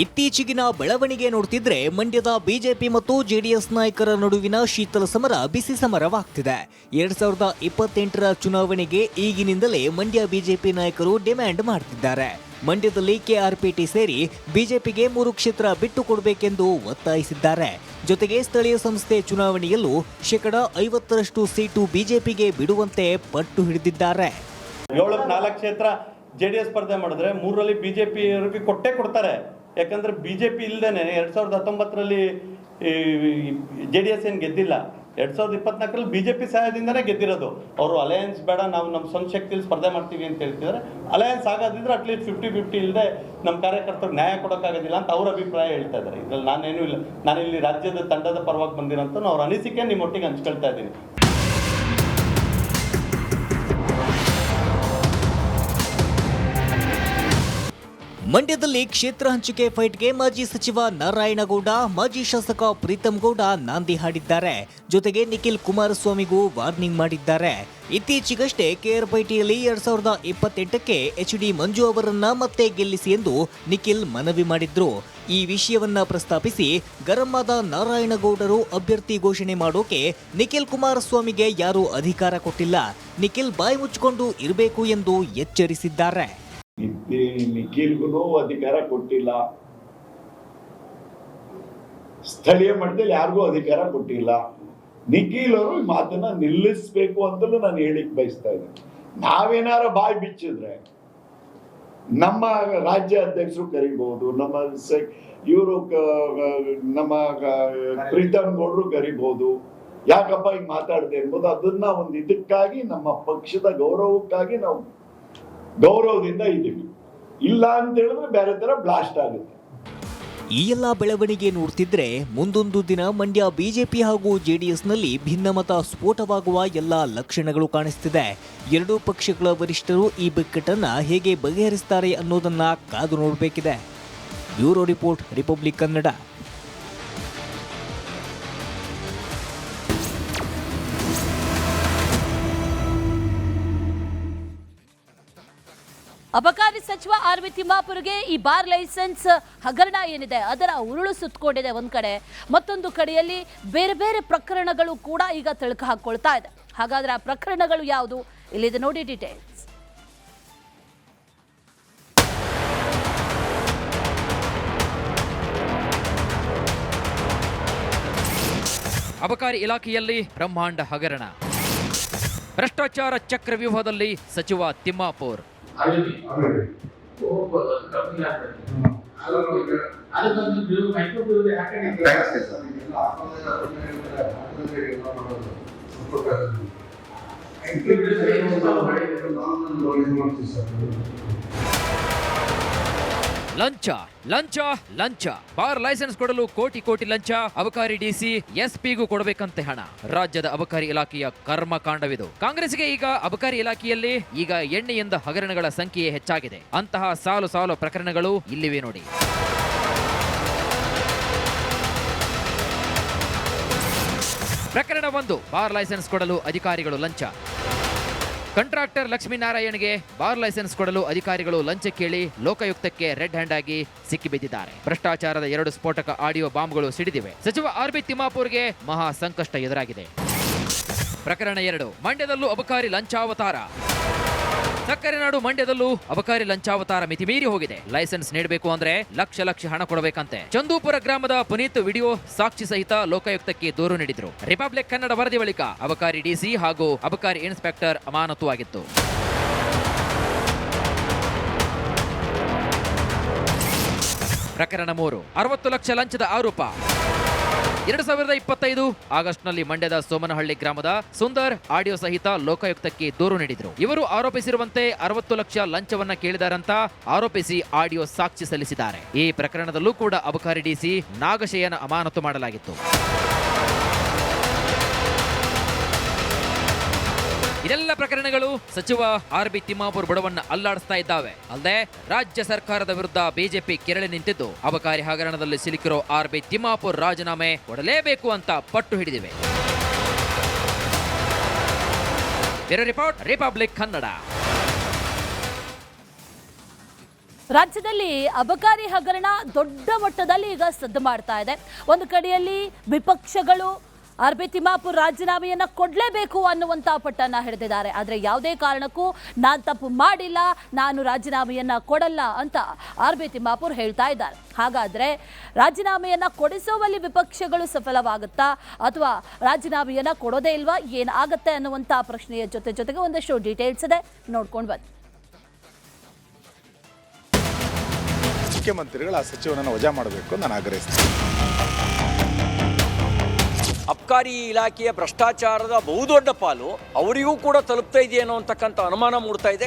ಇತ್ತೀಚೆಗಿನ ಬೆಳವಣಿಗೆ ನೋಡ್ತಿದ್ರೆ ಮಂಡ್ಯದ ಬಿಜೆಪಿ ಮತ್ತು ಜೆಡಿಎಸ್ ನಾಯಕರ ನಡುವಿನ ಶೀತಲ ಸಮರ ಬಿಸಿ ಸಮರವಾಗ್ತಿದೆ. 2028ರ ಚುನಾವಣೆಗೆ ಈಗಿನಿಂದಲೇ ಮಂಡ್ಯ ಬಿಜೆಪಿ ನಾಯಕರು ಡಿಮ್ಯಾಂಡ್ ಮಾಡ್ತಿದ್ದಾರೆ. ಮಂಡ್ಯದಲ್ಲಿ ಕೆಆರ್ಪೇಟೆ ಸೇರಿ ಬಿಜೆಪಿಗೆ 3 ಕ್ಷೇತ್ರ ಬಿಟ್ಟು ಕೊಡಬೇಕೆಂದು ಒತ್ತಾಯಿಸಿದ್ದಾರೆ. ಜೊತೆಗೆ ಸ್ಥಳೀಯ ಸಂಸ್ಥೆ ಚುನಾವಣೆಯಲ್ಲೂ 50% ಸೀಟು ಬಿಜೆಪಿಗೆ ಬಿಡುವಂತೆ ಪಟ್ಟು ಹಿಡಿದಿದ್ದಾರೆ. 4 ಕ್ಷೇತ್ರ ಜೆಡಿಎಸ್ ಸ್ಪರ್ಧೆ ಮಾಡಿದ್ರೆ 3ರಲ್ಲಿ ಬಿಜೆಪಿ ಅವರಿಗೆ ಕೊಡ್ತಾರೆ. ಯಾಕಂದ್ರೆ ಬಿಜೆಪಿ ಇಲ್ಲದೇನೆ 2019ರಲ್ಲಿ ಜೆಡಿಎಸ್ ಏನು ಗೆದ್ದಿಲ್ಲ. 2024ರಲ್ಲಿ ಬಿಜೆಪಿ ಸಹಾಯದಿಂದನೇ ಗೆದ್ದಿರೋದು. ಅವರು ಅಲಯನ್ಸ್ ಬೇಡ, ನಾವು ನಮ್ಮ ಸ್ವಂತ ಶಕ್ತಿಯಲ್ಲಿ ಸ್ಪರ್ಧೆ ಮಾಡ್ತೀವಿ ಅಂತ ಹೇಳ್ತಿದ್ದಾರೆ. ಅಲಯನ್ಸ್ ಆಗೋದಿದ್ರೆ ಅಟ್ಲೀಸ್ಟ್ 50-50 ಇಲ್ಲದೆ ನಮ್ಮ ಕಾರ್ಯಕರ್ತರಿಗೆ ನ್ಯಾಯ ಕೊಡೋಕ್ಕಾಗೋದಿಲ್ಲ ಅಂತ ಅವ್ರ ಅಭಿಪ್ರಾಯ ಹೇಳ್ತಾ ಇದ್ದಾರೆ. ಇದ್ರಲ್ಲಿ ನಾನೇನು ಇಲ್ಲ, ನಾನಿಲ್ಲಿ ರಾಜ್ಯದ ತಂಡದ ಪರವಾಗಿ ಬಂದಿರೋಂಥ ಅವ್ರ ಅನಿಸಿಕೆ ನಿಮ್ಮೊಟ್ಟಿಗೆ ಹಂಚ್ಕೊಳ್ತಾ ಇದ್ದೀನಿ. ಮಂಡ್ಯದಲ್ಲಿ ಕ್ಷೇತ್ರ ಹಂಚಿಕೆ ಫೈಟ್ಗೆ ಮಾಜಿ ಸಚಿವ ನಾರಾಯಣಗೌಡ, ಮಾಜಿ ಶಾಸಕ ಪ್ರೀತಂ ಗೌಡ ನಾಂದಿ ಹಾಡಿದ್ದಾರೆ. ಜೊತೆಗೆ ನಿಖಿಲ್ ಕುಮಾರಸ್ವಾಮಿಗೂ ವಾರ್ನಿಂಗ್ ಮಾಡಿದ್ದಾರೆ. ಇತ್ತೀಚೆಗಷ್ಟೇ ಕೆಆರ್ಪೇಟೆಯಲ್ಲಿ 2028ಕ್ಕೆ ಎಚ್ಡಿ ಮಂಜು ಅವರನ್ನ ಮತ್ತೆ ಗೆಲ್ಲಿಸಿ ಎಂದು ನಿಖಿಲ್ ಮನವಿ ಮಾಡಿದ್ರು. ಈ ವಿಷಯವನ್ನ ಪ್ರಸ್ತಾಪಿಸಿ ಗರಂ ಆದ ನಾರಾಯಣಗೌಡರು ಅಭ್ಯರ್ಥಿ ಘೋಷಣೆ ಮಾಡೋಕೆ ನಿಖಿಲ್ ಕುಮಾರಸ್ವಾಮಿಗೆ ಯಾರೂ ಅಧಿಕಾರ ಕೊಟ್ಟಿಲ್ಲ, ನಿಖಿಲ್ ಬಾಯಿ ಮುಚ್ಚಿಕೊಂಡು ಇರಬೇಕು ಎಂದು ಎಚ್ಚರಿಸಿದ್ದಾರೆ. ನಿಖಿಲ್ಗೂ ಅಧಿಕಾರ ಕೊಟ್ಟಿಲ್ಲ, ಸ್ಥಳೀಯ ಮಟ್ಟದಲ್ಲಿ ಯಾರಿಗೂ ಅಧಿಕಾರ ಕೊಟ್ಟಿಲ್ಲ. ನಿಖಿಲ್ ಅವರು ಈ ಮಾತನ್ನ ನಿಲ್ಲಿಸಬೇಕು ಅಂತಲೂ ನಾನು ಹೇಳಿಕ್ ಬಯಸ್ತಾ ಇದ್ದೀನಿ. ನಾವೇನಾರ ಬಾಯಿ ಬಿಚ್ಚಿದ್ರೆ ನಮ್ಮ ರಾಜ್ಯ ಅಧ್ಯಕ್ಷರು ಕರಿಬಹುದು, ನಮ್ಮ ಪ್ರೀತಮ್ ಗೌಡ್ರು ಕರಿಬಹುದು. ಯಾಕಪ್ಪ ಹಿಂಗ್ ಮಾತಾಡದೆ ಅನ್ಬೋದು, ಅದನ್ನ ಒಂದು ಇದಕ್ಕಾಗಿ ನಮ್ಮ ಪಕ್ಷದ ಗೌರವಕ್ಕಾಗಿ ನಾವು ಗೌರವದಿಂದ ಇದ್ದೀವಿ. ಇಲ್ಲ ಅಂತ ಹೇಳಿದ್ರೆ ಬೇರೆ ಥರ ಬ್ಲಾಸ್ಟ್ ಆಗುತ್ತೆ. ಈ ಎಲ್ಲ ಬೆಳವಣಿಗೆ ನೋಡ್ತಿದ್ರೆ ಮುಂದೊಂದು ದಿನ ಮಂಡ್ಯ ಬಿಜೆಪಿ ಹಾಗೂ ಜೆಡಿಎಸ್ನಲ್ಲಿ ಭಿನ್ನಮತ ಸ್ಫೋಟವಾಗುವ ಎಲ್ಲ ಲಕ್ಷಣಗಳು ಕಾಣಿಸ್ತಿದೆ. ಎರಡೂ ಪಕ್ಷಗಳ ವರಿಷ್ಠರು ಈ ಬಿಕ್ಕಟ್ಟನ್ನ ಹೇಗೆ ಬಗೆಹರಿಸ್ತಾರೆ ಅನ್ನೋದನ್ನ ಕಾದು ನೋಡಬೇಕಿದೆ. Bureau report, Republic Kannada. ಅಬಕಾರಿ ಸಚಿವ ಆರ್.ವಿ. ತಿಮ್ಮಾಪುರ್ಗೆ ಈ ಬಾರ್ ಲೈಸೆನ್ಸ್ ಹಗರಣ ಏನಿದೆ ಅದರ ಉರುಳು ಸುತ್ತಕೊಂಡಿದೆ ಒಂದ್ ಕಡೆ, ಮತ್ತೊಂದು ಕಡೆಯಲ್ಲಿ ಬೇರೆ ಬೇರೆ ಪ್ರಕರಣಗಳು ಕೂಡ ಈಗ ತಳಕು ಹಾಕೊಳ್ತಾ ಇದೆ. ಹಾಗಾದ್ರೆ ಆ ಪ್ರಕರಣಗಳು ಯಾವುದು? ಇಲ್ಲಿದೆ ನೋಡಿ ಡೀಟೇಲ್ಸ್. ಅಬಕಾರಿ ಇಲಾಖೆಯಲ್ಲಿ ಬ್ರಹ್ಮಾಂಡ ಹಗರಣ, ಭ್ರಷ್ಟಾಚಾರ ಚಕ್ರವ್ಯೂಹದಲ್ಲಿ ಸಚಿವ ತಿಮ್ಮಾಪುರ್. ಲಂಚ ಲಂಚ ಲಂಚ, ಬಾರ್ ಲೈಸೆನ್ಸ್ ಕೊಡಲು ಕೋಟಿ ಕೋಟಿ ಲಂಚ, ಅಬಕಾರಿ ಡಿಸಿ ಎಸ್ಪಿಗೂ ಕೊಡಬೇಕಂತೆ ಹಣ. ರಾಜ್ಯದ ಅಬಕಾರಿ ಇಲಾಖೆಯ ಕರ್ಮಕಾಂಡವಿದು. ಕಾಂಗ್ರೆಸ್ಗೆ ಈಗ ಅಬಕಾರಿ ಇಲಾಖೆಯಲ್ಲಿ ಈಗ ಎಣ್ಣೆಯಿಂದ ಹಗರಣಗಳ ಸಂಖ್ಯೆ ಹೆಚ್ಚಾಗಿದೆ. ಅಂತಹ ಸಾಲು ಸಾಲು ಪ್ರಕರಣಗಳು ಇಲ್ಲಿವೆ ನೋಡಿ. ಪ್ರಕರಣ 1, ಬಾರ್ ಲೈಸೆನ್ಸ್ ಕೊಡಲು ಅಧಿಕಾರಿಗಳು ಲಂಚ. ಕಾಂಟ್ರಾಕ್ಟರ್ ಲಕ್ಷ್ಮೀನಾರಾಯಣ್ಗೆ ಬಾರ್ ಲೈಸೆನ್ಸ್ ಕೊಡಲು ಅಧಿಕಾರಿಗಳು ಲಂಚ ಕೇಳಿ ಲೋಕಾಯುಕ್ತಕ್ಕೆ ರೆಡ್ ಹ್ಯಾಂಡ್ ಆಗಿ ಸಿಕ್ಕಿಬಿದ್ದಿದ್ದಾರೆ. ಭ್ರಷ್ಟಾಚಾರದ 2 ಸ್ಫೋಟಕ ಆಡಿಯೋ ಬಾಂಬ್ಗಳು ಸಿಡಿದಿವೆ. ಸಚಿವ ಆರ್.ಬಿ. ತಿಮ್ಮಾಪುರ್ಗೆ ಮಹಾ ಸಂಕಷ್ಟ ಎದುರಾಗಿದೆ. ಪ್ರಕರಣ 2, ಮಂಡ್ಯದಲ್ಲೂ ಅಬಕಾರಿ ಲಂಚಾವತಾರ. ಸಕ್ಕರೆ ನಾಡು ಮಂಡ್ಯದಲ್ಲೂ ಅಬಕಾರಿ ಲಂಚಾವತಾರ ಮಿತಿಮೀರಿ ಹೋಗಿದೆ. ಲೈಸೆನ್ಸ್ ನೀಡಬೇಕು ಅಂದ್ರೆ ಲಕ್ಷ ಲಕ್ಷ ಹಣ ಕೊಡಬೇಕಂತೆ. ಚಂದೂಪುರ ಗ್ರಾಮದ ಪುನೀತ್ ವಿಡಿಯೋ ಸಾಕ್ಷಿ ಸಹಿತ ಲೋಕಾಯುಕ್ತಕ್ಕೆ ದೂರು ನೀಡಿದ್ರು. ರಿಪಬ್ಲಿಕ್ ಕನ್ನಡ ವರದಿ ಬಳಿಕ ಅಬಕಾರಿ ಡಿಸಿ ಹಾಗೂ ಅಬಕಾರಿ ಇನ್ಸ್ಪೆಕ್ಟರ್ ಅಮಾನತು ಆಗಿತ್ತು. ಪ್ರಕರಣ 3, 60 ಲಕ್ಷ ಲಂಚದ ಆರೋಪ. 2025 ಆಗಸ್ಟ್ನಲ್ಲಿ ಮಂಡ್ಯದ ಸೋಮನಹಳ್ಳಿ ಗ್ರಾಮದ ಸುಂದರ್ ಆಡಿಯೋ ಸಹಿತ ಲೋಕಾಯುಕ್ತಕ್ಕೆ ದೂರು ನೀಡಿದ್ರು. ಇವರು ಆರೋಪಿಸಿರುವಂತೆ 60 ಲಕ್ಷ ಲಂಚವನ್ನ ಕೇಳಿದಾರಂತ ಆರೋಪಿಸಿ ಆಡಿಯೋ ಸಾಕ್ಷಿ ಸಲ್ಲಿಸಿದ್ದಾರೆ. ಈ ಪ್ರಕರಣದಲ್ಲೂ ಕೂಡ ಅಬಕಾರಿ ಡಿಸಿ ನಾಗಶಯನ ಅಮಾನತು ಮಾಡಲಾಗಿತ್ತು. ಇದೆಲ್ಲ ಪ್ರಕರಣಗಳು ಸಚಿವ ಆರ್.ಬಿ. ತಿಮ್ಮಾಪುರ್ ಬುಡವನ್ನ ಅಲ್ಲಾಡಿಸ್ತಾ ಇದ್ದಾವೆ. ಅಲ್ಲದೆ ರಾಜ್ಯ ಸರ್ಕಾರದ ವಿರುದ್ಧ ಬಿಜೆಪಿ ಕೆರಳಿ ನಿಂತಿದ್ದು ಅಬಕಾರಿ ಹಗರಣದಲ್ಲಿ ಸಿಲುಕಿರೋ ಆರ್.ಬಿ. ತಿಮ್ಮಾಪುರ್ ರಾಜೀನಾಮೆ ಕೊಡಲೇಬೇಕು ಅಂತ ಪಟ್ಟು ಹಿಡಿದಿವೆ. Bureau report, Republic Kannada. ರಾಜ್ಯದಲ್ಲಿ ಅಬಕಾರಿ ಹಗರಣ ದೊಡ್ಡ ಮಟ್ಟದಲ್ಲಿ ಈಗ ಸದ್ದು ಮಾಡ್ತಾ ಇದೆ. ಒಂದು ಕಡೆಯಲ್ಲಿ ವಿಪಕ್ಷಗಳು ಆರ್.ಬಿ. ತಿಮ್ಮಾಪುರ್ ರಾಜೀನಾಮೆಯನ್ನ ಕೊಡಲೇಬೇಕು ಅನ್ನುವಂಥ ಪಟ್ಟನ್ನ ಹಿಡಿದಿದ್ದಾರೆ. ಆದರೆ ಯಾವುದೇ ಕಾರಣಕ್ಕೂ ನಾನು ತಪ್ಪು ಮಾಡಿಲ್ಲ, ನಾನು ರಾಜೀನಾಮೆಯನ್ನ ಕೊಡಲ್ಲ ಅಂತ ಆರ್.ಬಿ. ತಿಮ್ಮಾಪುರ್ ಹೇಳ್ತಾ ಇದ್ದಾರೆ. ಹಾಗಾದ್ರೆ ರಾಜೀನಾಮೆಯನ್ನ ಕೊಡಿಸುವಲ್ಲಿ ವಿಪಕ್ಷಗಳು ಸಫಲವಾಗುತ್ತಾ ಅಥವಾ ರಾಜೀನಾಮೆಯನ್ನ ಕೊಡೋದೇ ಇಲ್ವಾ, ಏನಾಗತ್ತೆ ಅನ್ನುವಂಥ ಪ್ರಶ್ನೆಯ ಜೊತೆಗೆ ಒಂದಷ್ಟು ಡೀಟೇಲ್ಸ್ ಇದೆ, ನೋಡ್ಕೊಂಡು ಬನ್ನಿ. ಮುಖ್ಯಮಂತ್ರಿಗಳು ಆ ಸಚಿವನನ್ನು ವಜಾ ಮಾಡಬೇಕು ನಾನು ಆಗ್ರಹಿಸ್ತೀನಿ. ಅಬಕಾರಿ ಇಲಾಖೆಯ ಭ್ರಷ್ಟಾಚಾರದ ಬಹುದೊಡ್ಡ ಪಾಲು ಅವರಿಗೂ ಕೂಡ ತಲುಪ್ತಾ ಇದೆಯೇನೋ ಅಂತಕ್ಕಂಥ ಅನುಮಾನ ಮೂಡ್ತಾ ಇದೆ.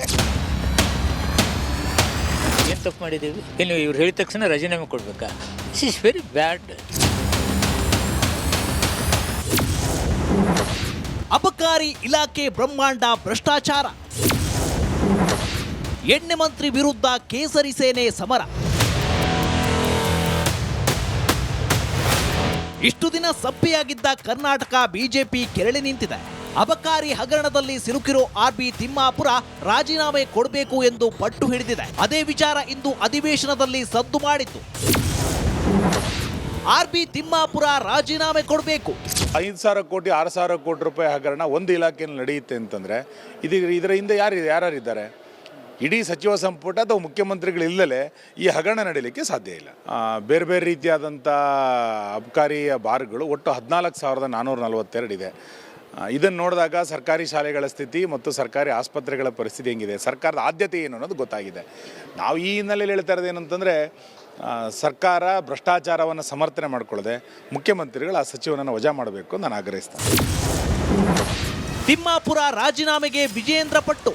ಏನು ತಪ್ಪು ಮಾಡಿದ್ದೀವಿ? ಏನು ಇವ್ರು ಹೇಳಿದ ತಕ್ಷಣ ರಾಜೀನಾಮೆ ಕೊಡಬೇಕಾ? This is very bad. ಅಬಕಾರಿ ಇಲಾಖೆ ಬ್ರಹ್ಮಾಂಡ ಭ್ರಷ್ಟಾಚಾರ. ಎಣ್ಣೆ ಮಂತ್ರಿ ವಿರುದ್ಧ ಕೇಸರಿ ಸೇನೆ ಸಮರ. ಇಷ್ಟು ದಿನ ಸಪ್ಪೆಯಾಗಿದ್ದ ಕರ್ನಾಟಕ ಬಿಜೆಪಿ ಕೆರಳಿ ನಿಂತಿದೆ. ಅಬಕಾರಿ ಹಗರಣದಲ್ಲಿ ಸಿಲುಕಿರೋ ಆರ್.ಬಿ. ತಿಮ್ಮಾಪುರ ರಾಜೀನಾಮೆ ಕೊಡಬೇಕು ಎಂದು ಪಟ್ಟು ಹಿಡಿದಿದೆ. ಅದೇ ವಿಚಾರ ಇಂದು ಅಧಿವೇಶನದಲ್ಲಿ ಸದ್ದು ಮಾಡಿತ್ತು. ಆರ್.ಬಿ. ತಿಮ್ಮಾಪುರ ರಾಜೀನಾಮೆ ಕೊಡಬೇಕು. 5,000 ಕೋಟಿ 6,000 ಕೋಟಿ ರೂಪಾಯಿ ಹಗರಣ ಒಂದು ಇಲಾಖೆಯಲ್ಲಿ ನಡೆಯುತ್ತೆ ಅಂತಂದರೆ ಇದರ ಹಿಂದೆ ಯಾರಿದ್ದಾರೆ? ಇಡೀ ಸಚಿವ ಸಂಪುಟ ಅಥವಾ ಮುಖ್ಯಮಂತ್ರಿಗಳಿಲ್ಲದೆ ಈ ಹಗರಣ ನಡೀಲಿಕ್ಕೆ ಸಾಧ್ಯ ಇಲ್ಲ. ಬೇರೆ ಬೇರೆ ರೀತಿಯಾದಂಥ ಅಬಕಾರಿಯ ಬಾರ್ಗಳು ಒಟ್ಟು 14,442 ಇದೆ. ಇದನ್ನು ನೋಡಿದಾಗ ಸರ್ಕಾರಿ ಶಾಲೆಗಳ ಸ್ಥಿತಿ ಮತ್ತು ಸರ್ಕಾರಿ ಆಸ್ಪತ್ರೆಗಳ ಪರಿಸ್ಥಿತಿ ಹೆಂಗಿದೆ, ಸರ್ಕಾರದ ಆದ್ಯತೆ ಏನು ಅನ್ನೋದು ಗೊತ್ತಾಗಿದೆ. ನಾವು ಈ ಹಿನ್ನೆಲೆಯಲ್ಲಿ ಹೇಳ್ತಾ ಇರೋದು ಏನಂತಂದರೆ, ಸರ್ಕಾರ ಭ್ರಷ್ಟಾಚಾರವನ್ನು ಸಮರ್ಥನೆ ಮಾಡಿಕೊಳ್ಳದೆ ಮುಖ್ಯಮಂತ್ರಿಗಳು ಆ ಸಚಿವನನ್ನು ವಜಾ ಮಾಡಬೇಕು ನಾನು ಆಗ್ರಹಿಸ್ತೇನೆ. ತಿಮ್ಮಾಪುರ ರಾಜೀನಾಮೆಗೆ ವಿಜಯೇಂದ್ರ ಪಟ್ಟು.